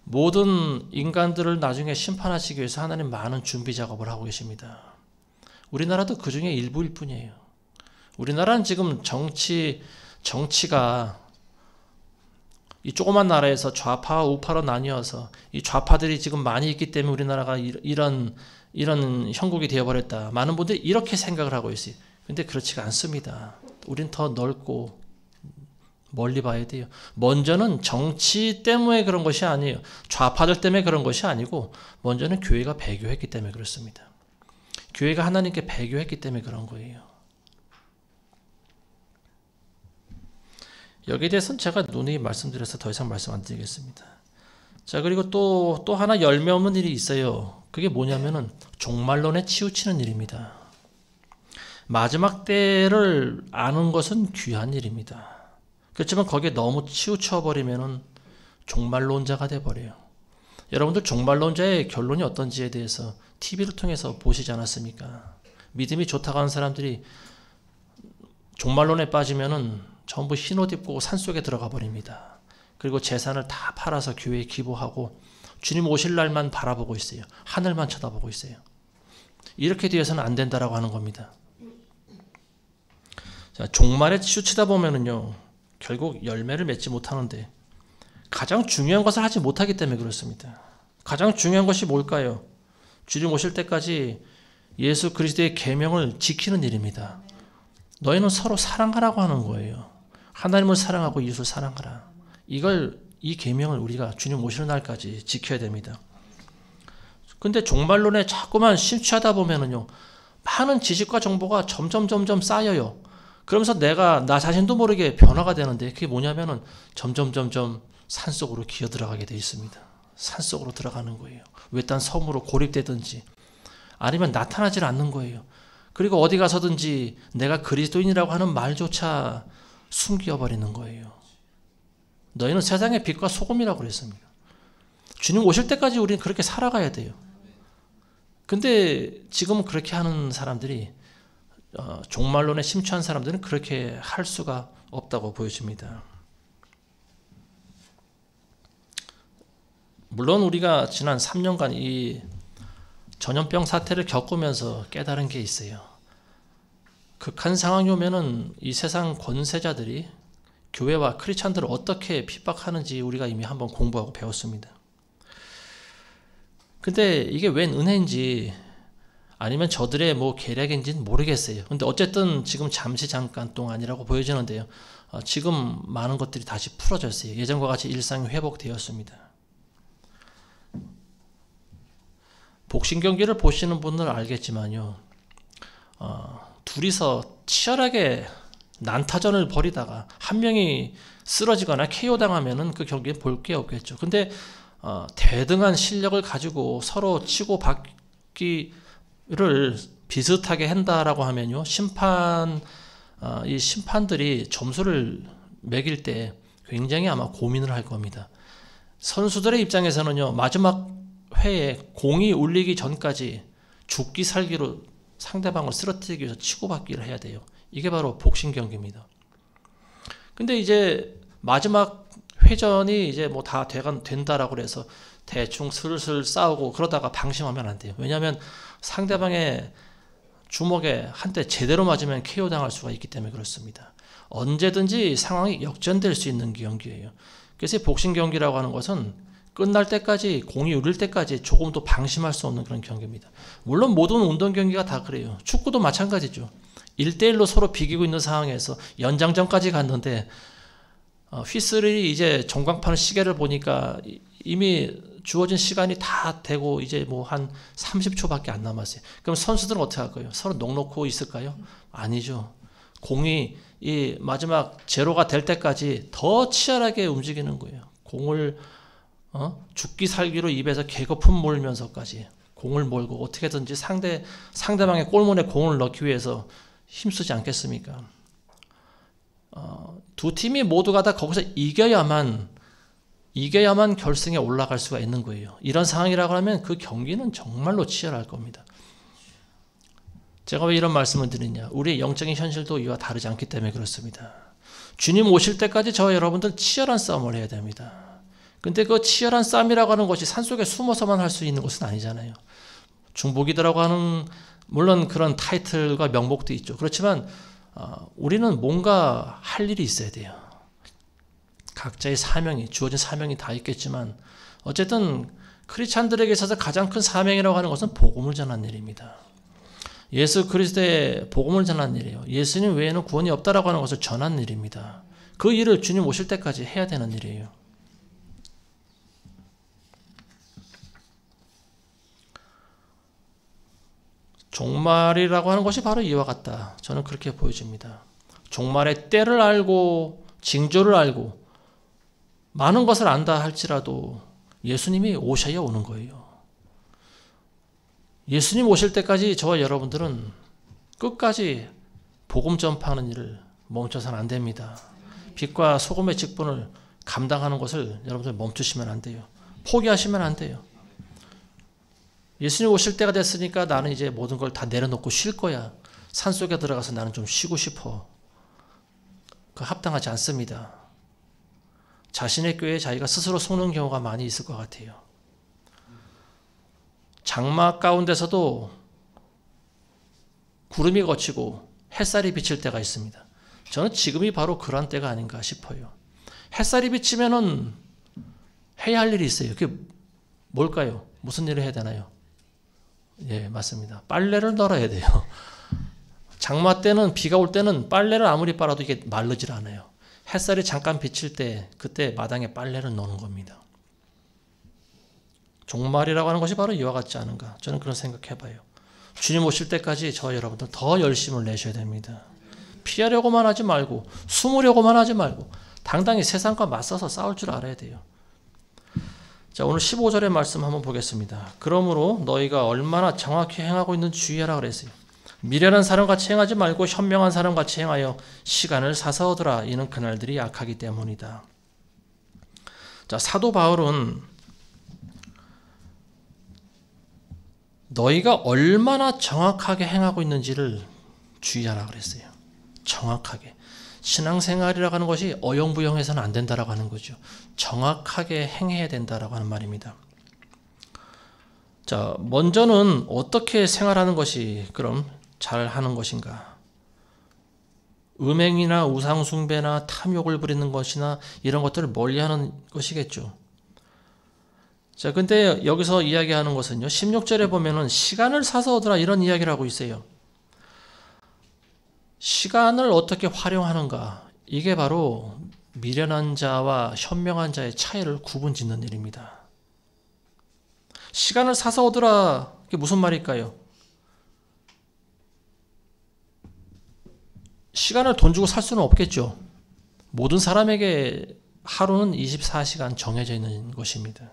모든 인간들을 나중에 심판하시기 위해서 하나님 많은 준비 작업을 하고 계십니다. 우리나라도 그 중에 일부일 뿐이에요. 우리나라는 지금 정치가 이 조그만 나라에서 좌파와 우파로 나뉘어서 이 좌파들이 지금 많이 있기 때문에 우리나라가 이런 형국이 되어버렸다. 많은 분들이 이렇게 생각을 하고 있어요. 근데 그렇지가 않습니다. 우린 더 넓고 멀리 봐야 돼요. 먼저는 정치 때문에 그런 것이 아니에요. 좌파들 때문에 그런 것이 아니고 먼저는 교회가 배교했기 때문에 그렇습니다. 교회가 하나님께 배교했기 때문에 그런 거예요. 여기에 대해서는 제가 누누이 말씀드려서 더 이상 말씀 안 드리겠습니다. 자, 그리고 또 하나 열매 없는 일이 있어요. 그게 뭐냐면은 종말론에 치우치는 일입니다. 마지막 때를 아는 것은 귀한 일입니다. 그렇지만 거기에 너무 치우쳐버리면은 종말론자가 돼버려요. 여러분들 종말론자의 결론이 어떤지에 대해서 TV를 통해서 보시지 않았습니까? 믿음이 좋다고 하는 사람들이 종말론에 빠지면은 전부 흰옷 입고 산속에 들어가 버립니다. 그리고 재산을 다 팔아서 교회에 기부하고 주님 오실 날만 바라보고 있어요. 하늘만 쳐다보고 있어요. 이렇게 되어서는 안 된다라고 하는 겁니다. 자, 종말에 치우치다 보면은요, 결국 열매를 맺지 못하는데 가장 중요한 것을 하지 못하기 때문에 그렇습니다. 가장 중요한 것이 뭘까요? 주님 오실 때까지 예수 그리스도의 계명을 지키는 일입니다. 너희는 서로 사랑하라고 하는 거예요. 하나님을 사랑하고 이웃을 사랑하라. 이 계명을 우리가 주님 오시는 날까지 지켜야 됩니다. 근데 종말론에 자꾸만 심취하다 보면은요, 많은 지식과 정보가 점점 쌓여요. 그러면서 나 자신도 모르게 변화가 되는데 그게 뭐냐면은 점점 산속으로 기어 들어가게 돼 있습니다. 산속으로 들어가는 거예요. 외딴 섬으로 고립되든지 아니면 나타나질 않는 거예요. 그리고 어디 가서든지 내가 그리스도인이라고 하는 말조차 숨겨버리는 거예요. 너희는 세상의 빛과 소금이라고 그랬습니다. 주님 오실 때까지 우리는 그렇게 살아가야 돼요. 근데 지금은 그렇게 하는 사람들이 종말론에 심취한 사람들은 그렇게 할 수가 없다고 보여집니다. 물론 우리가 지난 3년간 이 전염병 사태를 겪으면서 깨달은 게 있어요. 극한 상황이 오면은 이 세상 권세자들이 교회와 크리스찬들을 어떻게 핍박하는지 우리가 이미 한번 공부하고 배웠습니다. 근데 이게 웬 은혜인지 아니면 저들의 계략인지는 모르겠어요. 근데 어쨌든 지금 잠깐 동안이라고 보여지는데요. 지금 많은 것들이 다시 풀어졌어요. 예전과 같이 일상이 회복되었습니다. 복싱 경기를 보시는 분들은 알겠지만요. 둘이서 치열하게 난타전을 벌이다가 한 명이 쓰러지거나 KO 당하면은 그 경기에 볼 게 없겠죠. 근데 대등한 실력을 가지고 서로 치고 받기를 비슷하게 한다라고 하면요, 이 심판들이 점수를 매길 때 굉장히 아마 고민을 할 겁니다. 선수들의 입장에서는요, 마지막 회에 공이 울리기 전까지 죽기 살기로 상대방을 쓰러뜨리기 위해서 치고받기를 해야 돼요. 이게 바로 복싱 경기입니다. 근데 이제 마지막 회전이 이제 뭐 다 된다라고 해서 대충 슬슬 싸우고 그러다가 방심하면 안 돼요. 왜냐하면 상대방의 주먹에 한 대 제대로 맞으면 KO 당할 수가 있기 때문에 그렇습니다. 언제든지 상황이 역전될 수 있는 경기예요. 그래서 복싱 경기라고 하는 것은 끝날 때까지, 공이 울릴 때까지 조금도 방심할 수 없는 그런 경기입니다. 물론 모든 운동 경기가 다 그래요. 축구도 마찬가지죠. 1대1로 서로 비기고 있는 상황에서 연장전까지 갔는데 휘슬이 이제 전광판 시계를 보니까 이미 주어진 시간이 다 되고 이제 뭐 한 30초밖에 안 남았어요. 그럼 선수들은 어떻게 할 거예요? 서로 넋놓고 있을까요? 아니죠. 공이 이 마지막 제로가 될 때까지 더 치열하게 움직이는 거예요. 공을 죽기 살기로 입에서 개거품 몰면서까지 공을 몰고 어떻게든지 상대방의 골문에 공을 넣기 위해서 힘쓰지 않겠습니까? 두 팀이 모두가 다 거기서 이겨야만 결승에 올라갈 수가 있는 거예요. 이런 상황이라고 하면 그 경기는 정말로 치열할 겁니다. 제가 왜 이런 말씀을 드리냐? 우리의 영적인 현실도 이와 다르지 않기 때문에 그렇습니다. 주님 오실 때까지 저와 여러분들 치열한 싸움을 해야 됩니다. 근데 그 치열한 싸움이라고 하는 것이 산속에 숨어서만 할 수 있는 것은 아니잖아요. 중보기도라고 하는, 물론 그런 타이틀과 명목도 있죠. 그렇지만 우리는 뭔가 할 일이 있어야 돼요. 각자의 사명이, 주어진 사명이 다 있겠지만 어쨌든 크리스찬들에게 있어서 가장 큰 사명이라고 하는 것은 복음을 전하는 일입니다. 예수 그리스도의 복음을 전하는 일이에요. 예수님 외에는 구원이 없다라고 하는 것을 전하는 일입니다. 그 일을 주님 오실 때까지 해야 되는 일이에요. 종말이라고 하는 것이 바로 이와 같다. 저는 그렇게 보여집니다. 종말의 때를 알고 징조를 알고 많은 것을 안다 할지라도 예수님이 오셔야 오는 거예요. 예수님 오실 때까지 저와 여러분들은 끝까지 복음 전파하는 일을 멈춰서는 안 됩니다. 빛과 소금의 직분을 감당하는 것을 여러분들 멈추시면 안 돼요. 포기하시면 안 돼요. 예수님 오실 때가 됐으니까 나는 이제 모든 걸 다 내려놓고 쉴 거야. 산속에 들어가서 나는 좀 쉬고 싶어. 그 합당하지 않습니다. 자신의 꾀에 자기가 스스로 속는 경우가 많이 있을 것 같아요. 장막 가운데서도 구름이 걷히고 햇살이 비칠 때가 있습니다. 저는 지금이 바로 그런 때가 아닌가 싶어요. 햇살이 비치면은 해야 할 일이 있어요. 그게 뭘까요? 무슨 일을 해야 되나요? 예, 맞습니다. 빨래를 널어야 돼요. 장마 때는, 비가 올 때는 빨래를 아무리 빨아도 이게 마르질 않아요. 햇살이 잠깐 비칠 때 그때 마당에 빨래를 넣는 겁니다. 종말이라고 하는 것이 바로 이와 같지 않은가, 저는 그런 생각해봐요. 주님 오실 때까지 저와 여러분들 더 열심을 내셔야 됩니다. 피하려고만 하지 말고 숨으려고만 하지 말고 당당히 세상과 맞서서 싸울 줄 알아야 돼요. 자, 오늘 15절의 말씀 한번 보겠습니다. 그러므로 너희가 얼마나 정확히 행하고 있는지 주의하라 그랬어요. 미련한 사람같이 행하지 말고 현명한 사람같이 행하여 시간을 사서 얻으라. 이는 그날들이 약하기 때문이다. 자, 사도 바울은 너희가 얼마나 정확하게 행하고 있는지를 주의하라 그랬어요. 정확하게. 신앙생활이라고 하는 것이 어영부영해서는 안 된다라고 하는 거죠. 정확하게 행해야 된다라고 하는 말입니다. 자, 먼저는 어떻게 생활하는 것이 그럼 잘하는 것인가? 음행이나 우상숭배나 탐욕을 부리는 것이나 이런 것들을 멀리하는 것이겠죠. 자, 근데 여기서 이야기하는 것은요, 16절에 보면은 시간을 사서 얻으라 이런 이야기를 하고 있어요. 시간을 어떻게 활용하는가, 이게 바로 미련한 자와 현명한 자의 차이를 구분 짓는 일입니다. 시간을 사서 얻으라 그게 무슨 말일까요? 시간을 돈 주고 살 수는 없겠죠. 모든 사람에게 하루는 24시간 정해져 있는 것입니다.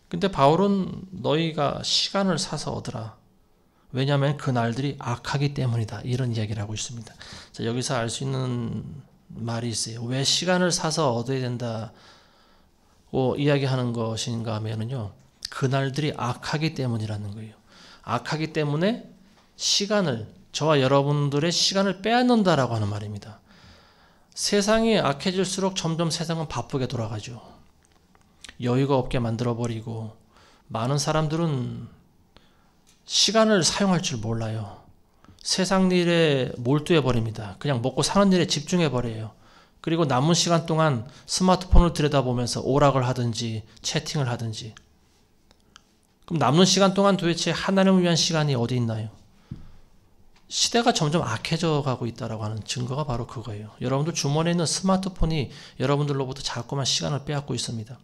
근데 바울은 너희가 시간을 사서 얻으라. 왜냐하면 그 날들이 악하기 때문이다. 이런 이야기를 하고 있습니다. 자, 여기서 알 수 있는 말이 있어요. 왜 시간을 사서 얻어야 된다고 이야기하는 것인가 하면요. 그 날들이 악하기 때문이라는 거예요. 악하기 때문에 저와 여러분들의 시간을 빼앗는다라고 하는 말입니다. 세상이 악해질수록 점점 세상은 바쁘게 돌아가죠. 여유가 없게 만들어버리고 많은 사람들은 시간을 사용할 줄 몰라요. 세상 일에 몰두해버립니다. 그냥 먹고 사는 일에 집중해버려요. 그리고 남은 시간 동안 스마트폰을 들여다보면서 오락을 하든지 채팅을 하든지. 그럼 남는 시간 동안 도대체 하나님을 위한 시간이 어디 있나요? 시대가 점점 악해져 가고 있다라고 하는 증거가 바로 그거예요. 여러분들 주머니에 있는 스마트폰이 여러분들로부터 자꾸만 시간을 빼앗고 있습니다.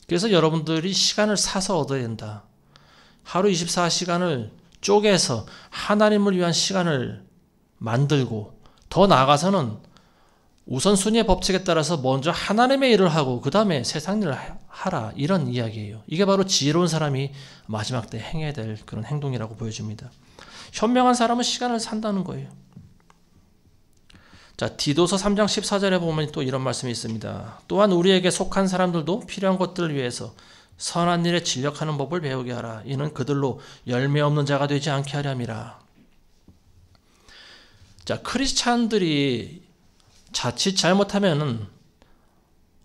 그래서 여러분들이 시간을 사서 얻어야 된다. 하루 24시간을 쪼개서 하나님을 위한 시간을 만들고 더 나아가서는 우선순위의 법칙에 따라서 먼저 하나님의 일을 하고 그 다음에 세상 일을 하라. 이런 이야기예요. 이게 바로 지혜로운 사람이 마지막 때 행해야 될 그런 행동이라고 보여집니다. 현명한 사람은 시간을 산다는 거예요. 자, 디도서 3장 14절에 보면 또 이런 말씀이 있습니다. 또한 우리에게 속한 사람들도 필요한 것들을 위해서 선한 일에 진력하는 법을 배우게 하라. 이는 그들로 열매 없는 자가 되지 않게 하려 함이라. 자, 크리스찬들이 자칫 잘못하면은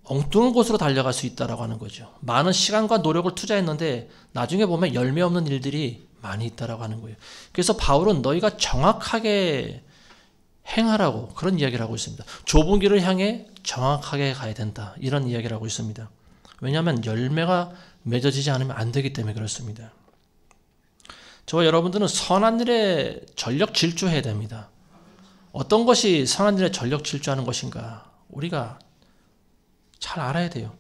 엉뚱한 곳으로 달려갈 수 있다라고 하는 거죠. 많은 시간과 노력을 투자했는데 나중에 보면 열매 없는 일들이 많이 있다라고 하는 거예요. 그래서 바울은 너희가 정확하게 행하라고 그런 이야기를 하고 있습니다. 좁은 길을 향해 정확하게 가야 된다. 이런 이야기를 하고 있습니다. 왜냐하면 열매가 맺어지지 않으면 안 되기 때문에 그렇습니다. 저와 여러분들은 선한 일에 전력 질주해야 됩니다. 어떤 것이 선한 일에 전력 질주하는 것인가 우리가 잘 알아야 돼요.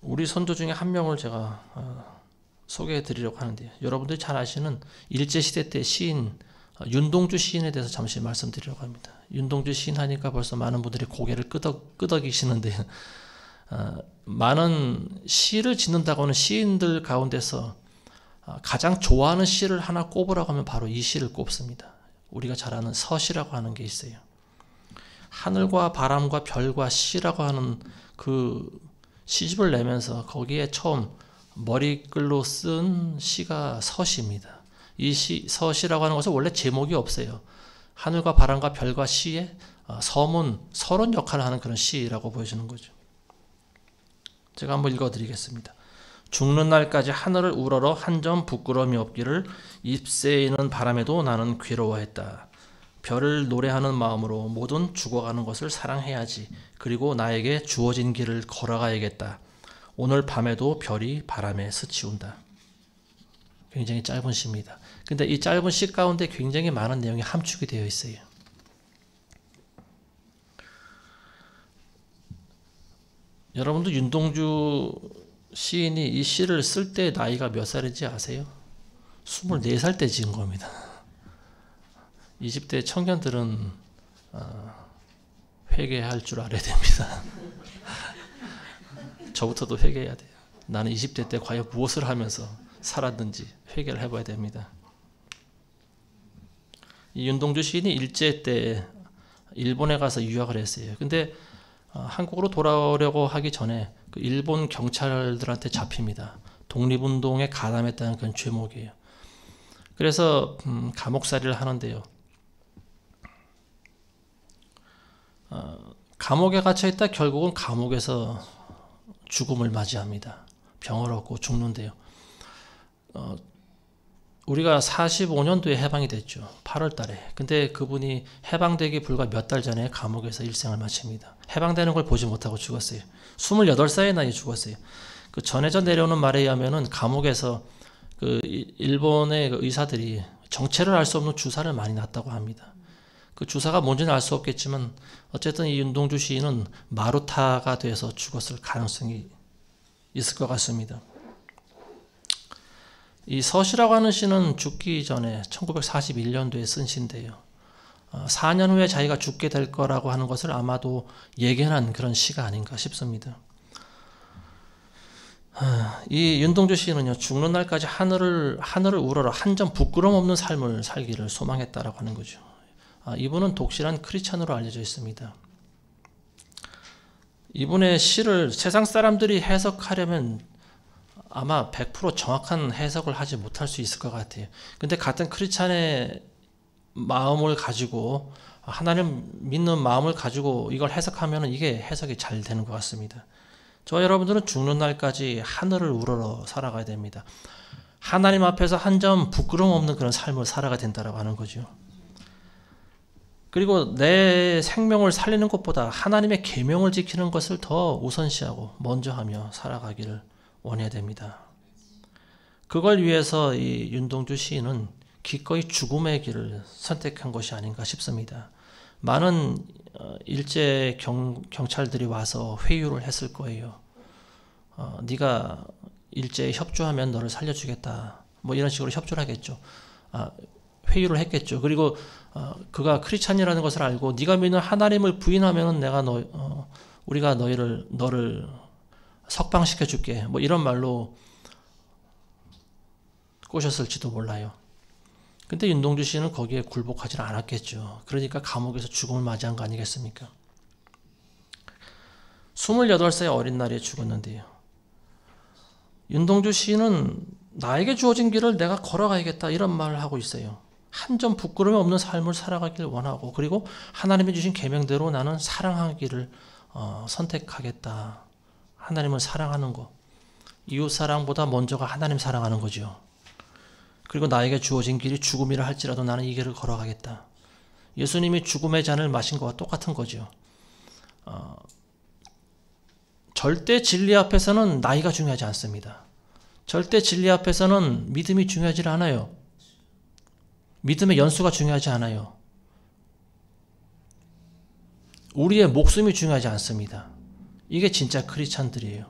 우리 선조 중에 한 명을 제가 소개해 드리려고 하는데요. 여러분들이 잘 아시는 일제시대 때 시인 윤동주 시인에 대해서 잠시 말씀드리려고 합니다. 윤동주 시인 하니까 벌써 많은 분들이 고개를 끄덕이시는데 많은 시를 짓는다고 하는 시인들 가운데서 가장 좋아하는 시를 하나 꼽으라고 하면 바로 이 시를 꼽습니다. 우리가 잘 아는 서시라고 하는 게 있어요. 하늘과 바람과 별과 시라고 하는 그 시집을 내면서 거기에 처음 머리글로 쓴 시가 서시입니다. 이 서시라고 하는 것은 원래 제목이 없어요. 하늘과 바람과 별과 시에 서론 역할을 하는 그런 시라고 보여주는 거죠. 제가 한번 읽어드리겠습니다. 죽는 날까지 하늘을 우러러 한 점 부끄러움이 없기를 잎새이는 바람에도 나는 괴로워했다. 별을 노래하는 마음으로 모든 죽어가는 것을 사랑해야지. 그리고 나에게 주어진 길을 걸어가야겠다. 오늘 밤에도 별이 바람에 스치운다. 굉장히 짧은 시입니다. 근데 이 짧은 시 가운데 굉장히 많은 내용이 함축이 되어 있어요. 여러분도 윤동주 시인이 이 시를 쓸 때 나이가 몇 살인지 아세요? 24살 때 지은 겁니다. 20대 청년들은 회개할 줄 알아야 됩니다. 저부터도 회개해야 돼요. 나는 20대 때 과연 무엇을 하면서 살았는지 회개를 해봐야 됩니다. 이 윤동주 시인이 일제 때 일본에 가서 유학을 했어요. 근데 한국으로 돌아오려고 하기 전에 그 일본 경찰들한테 잡힙니다. 독립운동에 가담했다는 그런 죄목이에요. 그래서 감옥살이를 하는데요. 감옥에 갇혀있다 결국은 감옥에서 죽음을 맞이합니다. 병을 얻고 죽는데요. 우리가 45년도에 해방이 됐죠. 8월 달에. 근데 그분이 해방되기 불과 몇 달 전에 감옥에서 일생을 마칩니다. 해방되는 걸 보지 못하고 죽었어요. 28살의 나이에 죽었어요. 그 전해져 내려오는 말에 의하면은 감옥에서 그 일본의 그 의사들이 정체를 알 수 없는 주사를 많이 놨다고 합니다. 그 주사가 뭔지는 알 수 없겠지만 어쨌든 이 윤동주 시인은 마루타가 돼서 죽었을 가능성이 있을 것 같습니다. 이 서시라고 하는 시는 죽기 전에 1941년도에 쓴 시인데요. 4년 후에 자기가 죽게 될 거라고 하는 것을 아마도 예견한 그런 시가 아닌가 싶습니다. 이 윤동주 시인은요, 죽는 날까지 하늘을 우러러 한 점 부끄럼 없는 삶을 살기를 소망했다라고 하는 거죠. 이분은 독실한 크리스찬으로 알려져 있습니다. 이분의 시를 세상 사람들이 해석하려면 아마 100% 정확한 해석을 하지 못할 수 있을 것 같아요. 근데 같은 크리스찬의 마음을 가지고, 하나님 믿는 마음을 가지고 이걸 해석하면 이게 해석이 잘 되는 것 같습니다. 저와 여러분들은 죽는 날까지 하늘을 우러러 살아가야 됩니다. 하나님 앞에서 한 점 부끄러움 없는 그런 삶을 살아가야 된다고 하는 거죠. 그리고 내 생명을 살리는 것보다 하나님의 계명을 지키는 것을 더 우선시하고 먼저 하며 살아가기를 원해야 됩니다. 그걸 위해서 이 윤동주 시인은 기꺼이 죽음의 길을 선택한 것이 아닌가 싶습니다. 많은 일제 경찰들이 와서 회유를 했을 거예요. 네가 일제에 협조하면 너를 살려주겠다. 뭐 이런 식으로 협조를 하겠죠. 회유를 했겠죠. 그리고 그가 크리스찬이라는 것을 알고 네가 믿는 하나님을 부인하면 내가 우리가 너를 석방시켜 줄게. 뭐 이런 말로 꼬셨을지도 몰라요. 근데 윤동주 씨는 거기에 굴복하지 않았겠죠. 그러니까 감옥에서 죽음을 맞이한 거 아니겠습니까? 28살의 어린 나이에 죽었는데요. 윤동주 씨는 나에게 주어진 길을 내가 걸어가야겠다 이런 말을 하고 있어요. 한 점 부끄러움이 없는 삶을 살아가길 원하고, 그리고 하나님이 주신 계명대로 나는 사랑하기를 선택하겠다. 하나님을 사랑하는 것, 이웃 사랑보다 먼저가 하나님 사랑하는 거죠. 그리고 나에게 주어진 길이 죽음이라 할지라도 나는 이 길을 걸어가겠다. 예수님이 죽음의 잔을 마신 것과 똑같은 거죠. 절대 진리 앞에서는 나이가 중요하지 않습니다. 절대 진리 앞에서는 믿음이 중요하지 않아요. 믿음의 연수가 중요하지 않아요. 우리의 목숨이 중요하지 않습니다. 이게 진짜 크리스찬들이에요.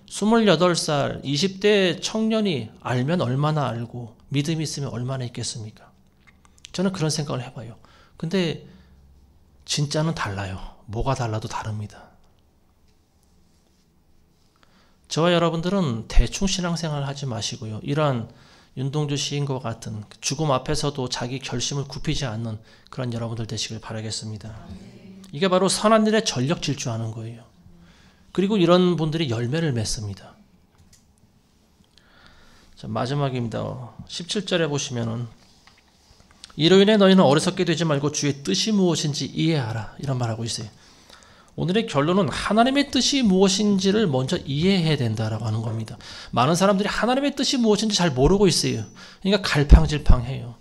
28살 20대 청년이 알면 얼마나 알고 믿음이 있으면 얼마나 있겠습니까? 저는 그런 생각을 해봐요. 근데 진짜는 달라요. 뭐가 달라도 다릅니다. 저와 여러분들은 대충 신앙생활을 하지 마시고요. 이러한 윤동주 시인과 같은 죽음 앞에서도 자기 결심을 굽히지 않는 그런 여러분들 되시길 바라겠습니다. 이게 바로 선한 일에 전력 질주하는 거예요. 그리고 이런 분들이 열매를 맺습니다. 자, 마지막입니다. 17절에 보시면은 이로 인해 너희는 어리석게 되지 말고 주의 뜻이 무엇인지 이해하라 이런 말하고 있어요. 오늘의 결론은 하나님의 뜻이 무엇인지를 먼저 이해해야 된다라고 하는 겁니다. 많은 사람들이 하나님의 뜻이 무엇인지 잘 모르고 있어요. 그러니까 갈팡질팡해요.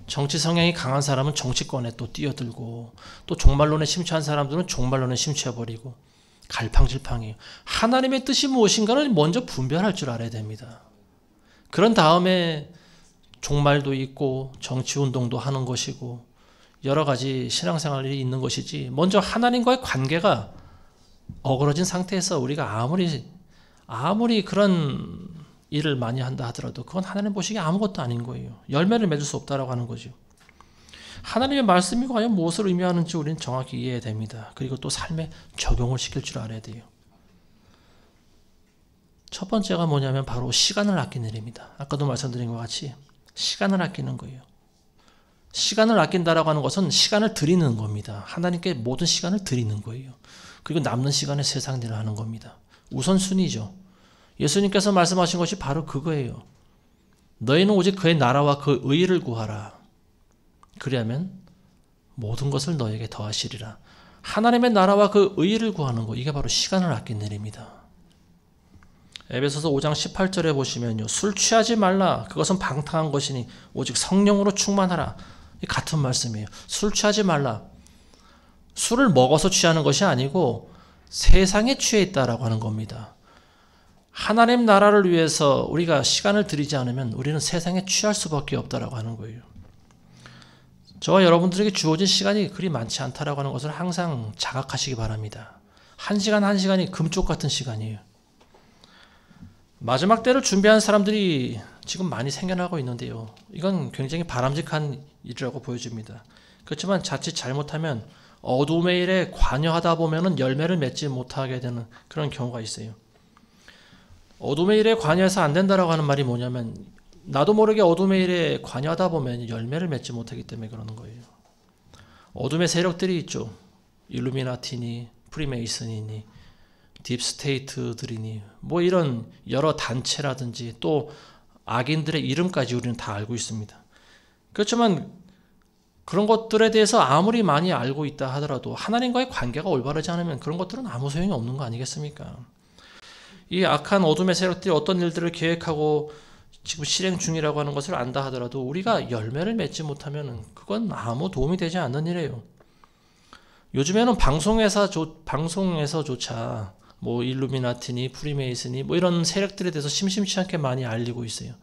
정치 성향이 강한 사람은 정치권에 또 뛰어들고, 또 종말론에 심취한 사람들은 종말론에 심취해버리고 갈팡질팡해요. 하나님의 뜻이 무엇인가를 먼저 분별할 줄 알아야 됩니다. 그런 다음에 종말도 있고 정치운동도 하는 것이고 여러 가지 신앙생활이 있는 것이지, 먼저 하나님과의 관계가 어그러진 상태에서 우리가 아무리 그런 일을 많이 한다 하더라도 그건 하나님 보시기에 아무것도 아닌 거예요. 열매를 맺을 수 없다라고 하는 거죠. 하나님의 말씀이 과연 무엇을 의미하는지 우리는 정확히 이해해야 됩니다. 그리고 또 삶에 적용을 시킬 줄 알아야 돼요. 첫 번째가 뭐냐면 바로 시간을 아끼는 일입니다. 아까도 말씀드린 것 같이 시간을 아끼는 거예요. 시간을 아낀다라고 하는 것은 시간을 드리는 겁니다. 하나님께 모든 시간을 드리는 거예요. 그리고 남는 시간에 세상 일을 하는 겁니다. 우선순위죠. 예수님께서 말씀하신 것이 바로 그거예요. 너희는 오직 그의 나라와 그 의를 구하라. 그리하면 모든 것을 너에게 더하시리라. 하나님의 나라와 그 의를 구하는 거, 이게 바로 시간을 아끼는 일입니다. 에베소서 5장 18절에 보시면요, 술 취하지 말라. 그것은 방탕한 것이니 오직 성령으로 충만하라. 같은 말씀이에요. 술 취하지 말라. 술을 먹어서 취하는 것이 아니고 세상에 취해 있다라고 하는 겁니다. 하나님 나라를 위해서 우리가 시간을 들이지 않으면 우리는 세상에 취할 수밖에 없다라고 하는 거예요. 저와 여러분들에게 주어진 시간이 그리 많지 않다라고 하는 것을 항상 자각하시기 바랍니다. 한 시간이 금쪽 같은 시간이에요. 마지막 때를 준비한 사람들이 지금 많이 생겨나고 있는데요. 이건 굉장히 바람직한 일이라고 보여집니다. 그렇지만 자칫 잘못하면 어둠의 일에 관여하다 보면은 열매를 맺지 못하게 되는 그런 경우가 있어요. 어둠의 일에 관여해서 안 된다라고 하는 말이 뭐냐면 나도 모르게 어둠의 일에 관여하다 보면 열매를 맺지 못하기 때문에 그러는 거예요. 어둠의 세력들이 있죠. 일루미나티니, 프리메이슨이니, 딥스테이트들이니 뭐 이런 여러 단체라든지 또 악인들의 이름까지 우리는 다 알고 있습니다. 그렇지만 그런 것들에 대해서 아무리 많이 알고 있다 하더라도 하나님과의 관계가 올바르지 않으면 그런 것들은 아무 소용이 없는 거 아니겠습니까? 이 악한 어둠의 세력들이 어떤 일들을 계획하고 지금 실행 중이라고 하는 것을 안다 하더라도 우리가 열매를 맺지 못하면 그건 아무 도움이 되지 않는 일이에요. 요즘에는 방송에서조차 뭐 일루미나티니 프리메이슨이 뭐 이런 세력들에 대해서 심심치 않게 많이 알리고 있어요.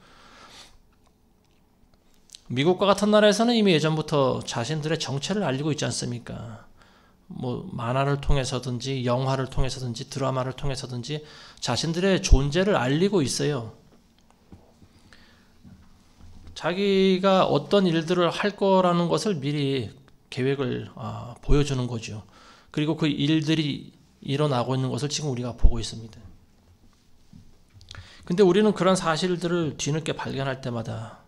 미국과 같은 나라에서는 이미 예전부터 자신들의 정체를 알리고 있지 않습니까? 뭐 만화를 통해서든지 영화를 통해서든지 드라마를 통해서든지 자신들의 존재를 알리고 있어요. 자기가 어떤 일들을 할 거라는 것을 미리 계획을 보여주는 거죠. 그리고 그 일들이 일어나고 있는 것을 지금 우리가 보고 있습니다. 근데 우리는 그런 사실들을 뒤늦게 발견할 때마다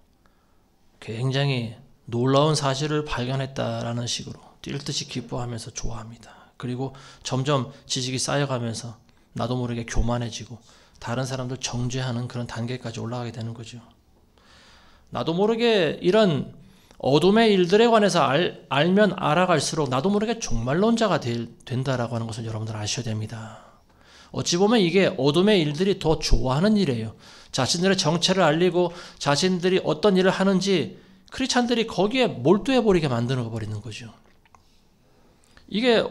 굉장히 놀라운 사실을 발견했다라는 식으로 뛸 듯이 기뻐하면서 좋아합니다. 그리고 점점 지식이 쌓여가면서 나도 모르게 교만해지고 다른 사람들 정죄하는 그런 단계까지 올라가게 되는 거죠. 나도 모르게 이런 어둠의 일들에 관해서 알면 알아갈수록 나도 모르게 종말론자가 된다라고 하는 것을 여러분들 아셔야 됩니다. 어찌 보면 이게 어둠의 일들이 더 좋아하는 일이에요. 자신들의 정체를 알리고 자신들이 어떤 일을 하는지 크리스찬들이 거기에 몰두해버리게 만들어버리는 거죠. 이게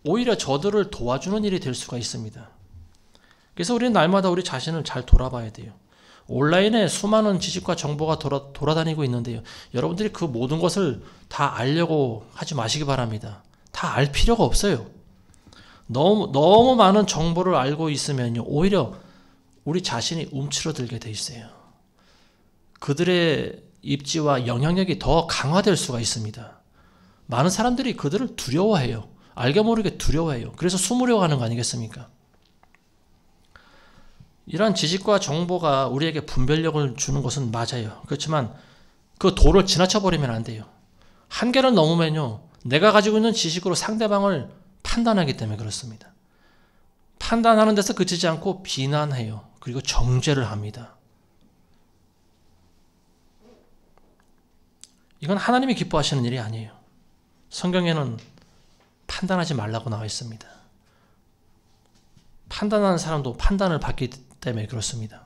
오히려 저들을 도와주는 일이 될 수가 있습니다. 그래서 우리는 날마다 우리 자신을 잘 돌아봐야 돼요. 온라인에 수많은 지식과 정보가 돌아다니고 있는데요. 여러분들이 그 모든 것을 다 알려고 하지 마시기 바랍니다. 다 알 필요가 없어요. 너무 많은 정보를 알고 있으면요. 오히려 우리 자신이 움츠러들게 돼 있어요. 그들의 입지와 영향력이 더 강화될 수가 있습니다. 많은 사람들이 그들을 두려워해요. 알게 모르게 두려워해요. 그래서 숨으려고 하는 거 아니겠습니까? 이러한 지식과 정보가 우리에게 분별력을 주는 것은 맞아요. 그렇지만 그 도를 지나쳐버리면 안 돼요. 한계를 넘으면요. 내가 가지고 있는 지식으로 상대방을 판단하기 때문에 그렇습니다. 판단하는 데서 그치지 않고 비난해요. 그리고 정죄를 합니다. 이건 하나님이 기뻐하시는 일이 아니에요. 성경에는 판단하지 말라고 나와 있습니다. 판단하는 사람도 판단을 받기 때문에 그렇습니다.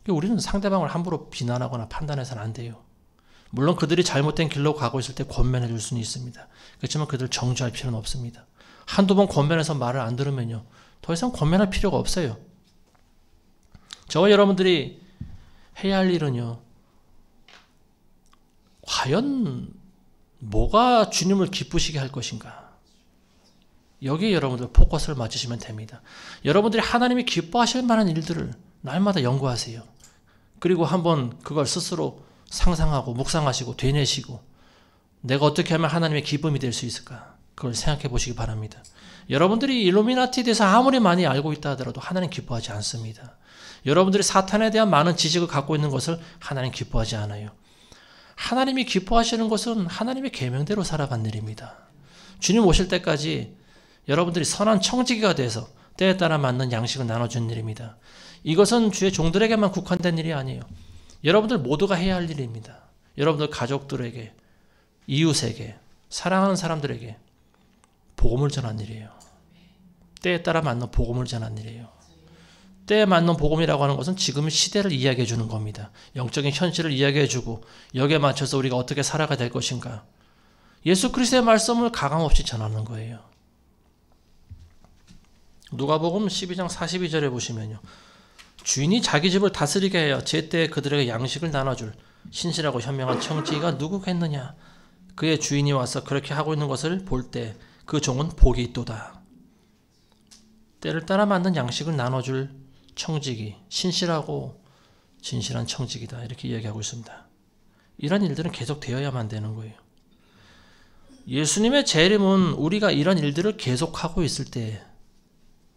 우리는 상대방을 함부로 비난하거나 판단해서는 안 돼요. 물론 그들이 잘못된 길로 가고 있을 때 권면해 줄 수는 있습니다. 그렇지만 그들을 정죄할 필요는 없습니다. 한두 번 권면해서 말을 안 들으면요. 더 이상 권면할 필요가 없어요. 저와 여러분들이 해야 할 일은요. 과연 뭐가 주님을 기쁘시게 할 것인가? 여기에 여러분들 포커스를 맞추시면 됩니다. 여러분들이 하나님이 기뻐하실 만한 일들을 날마다 연구하세요. 그리고 한번 그걸 스스로 상상하고 묵상하시고 되뇌시고 내가 어떻게 하면 하나님의 기쁨이 될 수 있을까? 그걸 생각해 보시기 바랍니다. 여러분들이 일루미나티에 대해서 아무리 많이 알고 있다 하더라도 하나님 기뻐하지 않습니다. 여러분들이 사탄에 대한 많은 지식을 갖고 있는 것을 하나님 기뻐하지 않아요. 하나님이 기뻐하시는 것은 하나님의 계명대로 살아간 일입니다. 주님 오실 때까지 여러분들이 선한 청지기가 돼서 때에 따라 맞는 양식을 나눠주는 일입니다. 이것은 주의 종들에게만 국한된 일이 아니에요. 여러분들 모두가 해야 할 일입니다. 여러분들 가족들에게, 이웃에게, 사랑하는 사람들에게 복음을 전하는 일이에요. 때에 따라 맞는 복음을 전하는 일이에요. 때에 맞는 복음이라고 하는 것은 지금의 시대를 이야기해 주는 겁니다. 영적인 현실을 이야기해 주고 여기에 맞춰서 우리가 어떻게 살아가야 될 것인가. 예수 그리스도의 말씀을 가감없이 전하는 거예요. 누가복음 12장 42절에 보시면요. 주인이 자기 집을 다스리게 하여 제때에 그들에게 양식을 나눠줄 신실하고 현명한 청지기가 누구겠느냐. 그의 주인이 와서 그렇게 하고 있는 것을 볼 때 그 종은 복이 있도다. 때를 따라 맞는 양식을 나눠줄 청지기, 신실하고 진실한 청지기다. 이렇게 이야기하고 있습니다. 이런 일들은 계속 되어야만 되는 거예요. 예수님의 재림은 우리가 이런 일들을 계속하고 있을 때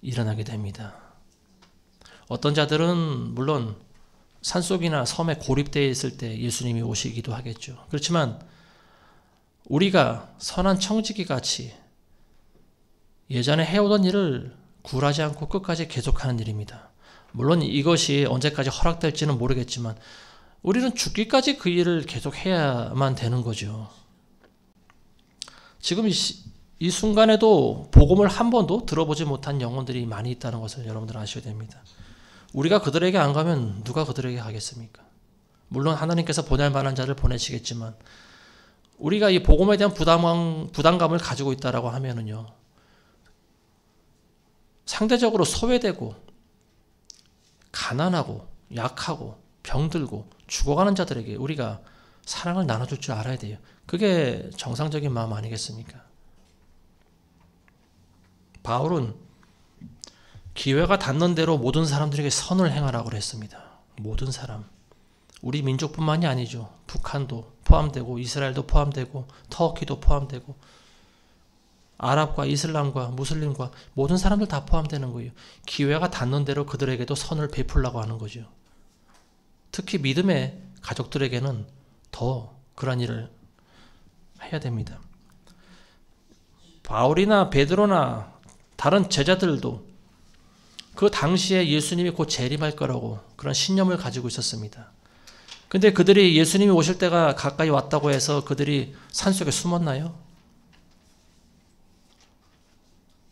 일어나게 됩니다. 어떤 자들은 물론 산속이나 섬에 고립되어 있을 때 예수님이 오시기도 하겠죠. 그렇지만 우리가 선한 청지기 같이 예전에 해오던 일을 굴하지 않고 끝까지 계속하는 일입니다. 물론 이것이 언제까지 허락될지는 모르겠지만 우리는 죽기까지 그 일을 계속 해야만 되는 거죠. 지금 이 순간에도 복음을 한 번도 들어보지 못한 영혼들이 많이 있다는 것을 여러분들 아셔야 됩니다. 우리가 그들에게 안 가면 누가 그들에게 가겠습니까? 물론 하나님께서 보낼 만한 자를 보내시겠지만 우리가 이 복음에 대한 부담감을 가지고 있다라고 하면은요, 상대적으로 소외되고 가난하고 약하고 병들고 죽어가는 자들에게 우리가 사랑을 나눠줄 줄 알아야 돼요. 그게 정상적인 마음 아니겠습니까? 바울은 기회가 닿는 대로 모든 사람들에게 선을 행하라고 했습니다. 모든 사람. 우리 민족뿐만이 아니죠. 북한도 포함되고 이스라엘도 포함되고 터키도 포함되고 아랍과 이슬람과 무슬림과 모든 사람들 다 포함되는 거예요. 기회가 닿는 대로 그들에게도 선을 베풀라고 하는 거죠. 특히 믿음의 가족들에게는 더 그런 일을 해야 됩니다. 바울이나 베드로나 다른 제자들도 그 당시에 예수님이 곧 재림할 거라고 그런 신념을 가지고 있었습니다. 근데 그들이 예수님이 오실 때가 가까이 왔다고 해서 그들이 산속에 숨었나요?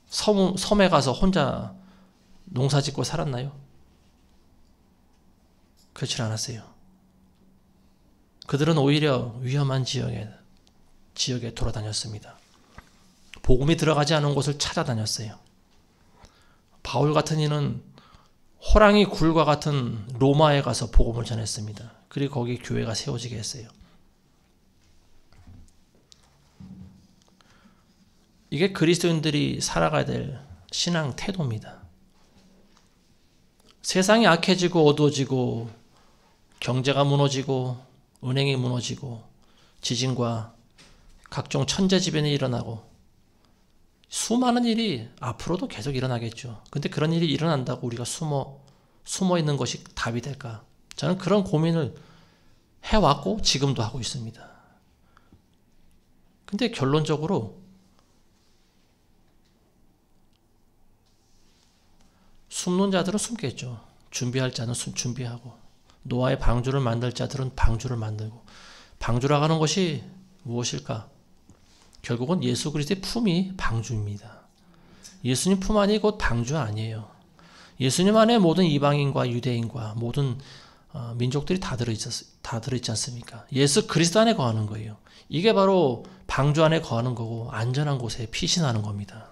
섬에 가서 혼자 농사 짓고 살았나요? 그렇지 않았어요. 그들은 오히려 위험한 지역에 돌아다녔습니다. 복음이 들어가지 않은 곳을 찾아다녔어요. 바울 같은 이는 호랑이 굴과 같은 로마에 가서 복음을 전했습니다. 그리고 거기 교회가 세워지게 했어요. 이게 그리스도인들이 살아가야 될 신앙 태도입니다. 세상이 악해지고 어두워지고 경제가 무너지고 은행이 무너지고 지진과 각종 천재지변이 일어나고 수많은 일이 앞으로도 계속 일어나겠죠. 근데 그런 일이 일어난다고 우리가 숨어 있는 것이 답이 될까? 저는 그런 고민을 해왔고 지금도 하고 있습니다. 근데 결론적으로 숨는 자들은 숨겠죠. 준비할 자는 준비하고 노아의 방주를 만들 자들은 방주를 만들고 방주라고 하는 것이 무엇일까? 결국은 예수 그리스도의 품이 방주입니다. 예수님 품 안이 곧 방주 아니에요. 예수님 안에 모든 이방인과 유대인과 모든 민족들이 다 들어있지 않습니까? 예수 그리스도 안에 거하는 거예요. 이게 바로 방주 안에 거하는 거고 안전한 곳에 피신하는 겁니다.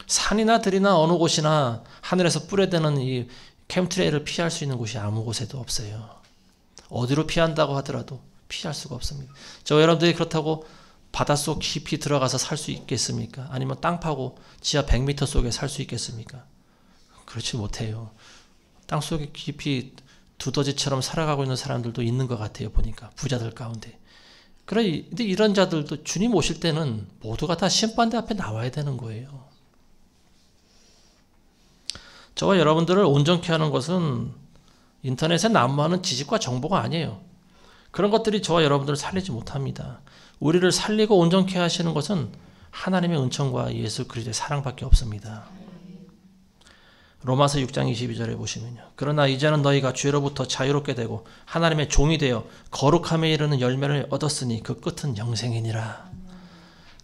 산이나 들이나 어느 곳이나 하늘에서 뿌려대는 이 캠트레일을 피할 수 있는 곳이 아무 곳에도 없어요. 어디로 피한다고 하더라도 피할 수가 없습니다. 저 여러분들이 그렇다고 바닷속 깊이 들어가서 살 수 있겠습니까? 아니면 땅 파고 지하 100m 속에 살 수 있겠습니까? 그렇지 못해요. 땅 속에 깊이 두더지처럼 살아가고 있는 사람들도 있는 것 같아요. 보니까 부자들 가운데. 그런데 이런 자들도 주님 오실 때는 모두가 다 심판대 앞에 나와야 되는 거예요. 저와 여러분들을 온전케 하는 것은 인터넷에 난무하는 지식과 정보가 아니에요. 그런 것들이 저와 여러분들을 살리지 못합니다. 우리를 살리고 온전케 하시는 것은 하나님의 은총과 예수 그리스도의 사랑밖에 없습니다. 로마서 6장 22절에 보시면요. 그러나 이제는 너희가 죄로부터 자유롭게 되고 하나님의 종이 되어 거룩함에 이르는 열매를 얻었으니 그 끝은 영생이니라.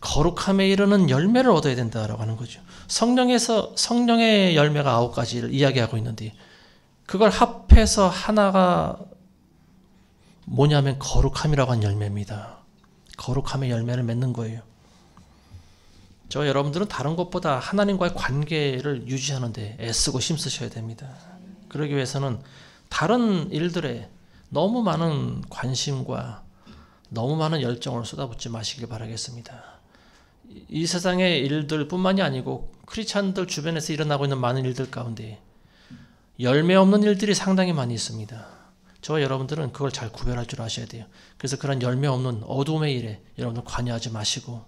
거룩함에 이르는 열매를 얻어야 된다라고 하는 거죠. 성령의 열매가 9가지를 이야기하고 있는데 그걸 합해서 하나가 뭐냐면 거룩함이라고 하는 열매입니다. 거룩함의 열매를 맺는 거예요. 저 여러분들은 다른 것보다 하나님과의 관계를 유지하는데 애쓰고 힘쓰셔야 됩니다. 그러기 위해서는 다른 일들에 너무 많은 관심과 너무 많은 열정을 쏟아붓지 마시길 바라겠습니다. 이 세상의 일들 뿐만이 아니고 크리스찬들 주변에서 일어나고 있는 많은 일들 가운데 열매 없는 일들이 상당히 많이 있습니다. 저와 여러분들은 그걸 잘 구별할 줄 아셔야 돼요. 그래서 그런 열매 없는 어둠의 일에 여러분들 관여하지 마시고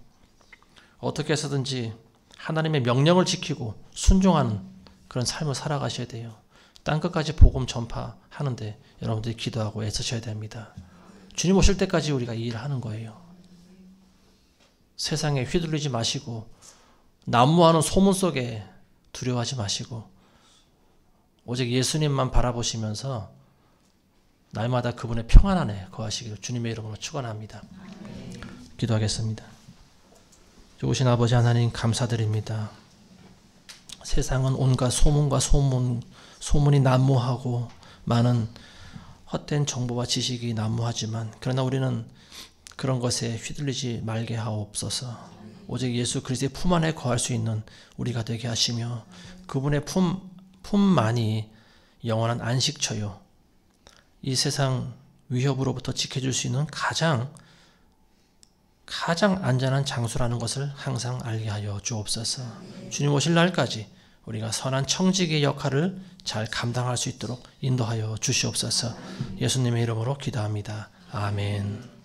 어떻게 해서든지 하나님의 명령을 지키고 순종하는 그런 삶을 살아가셔야 돼요. 땅끝까지 복음 전파하는데 여러분들이 기도하고 애쓰셔야 됩니다. 주님 오실 때까지 우리가 이 일을 하는 거예요. 세상에 휘둘리지 마시고 난무하는 소문 속에 두려워하지 마시고 오직 예수님만 바라보시면서 날마다 그분의 평안 안에 거하시기를 주님의 이름으로 축원합니다. 기도하겠습니다. 좋으신 아버지 하나님 감사드립니다. 세상은 온갖 소문과 소문이 난무하고 많은 헛된 정보와 지식이 난무하지만 그러나 우리는 그런 것에 휘둘리지 말게 하옵소서. 오직 예수 그리스도의 품 안에 거할 수 있는 우리가 되게 하시며 그분의 품만이 영원한 안식처요 이 세상 위협으로부터 지켜줄 수 있는 가장 안전한 장소라는 것을 항상 알게 하여 주옵소서. 주님 오실 날까지 우리가 선한 청지기의 역할을 잘 감당할 수 있도록 인도하여 주시옵소서. 예수님의 이름으로 기도합니다. 아멘.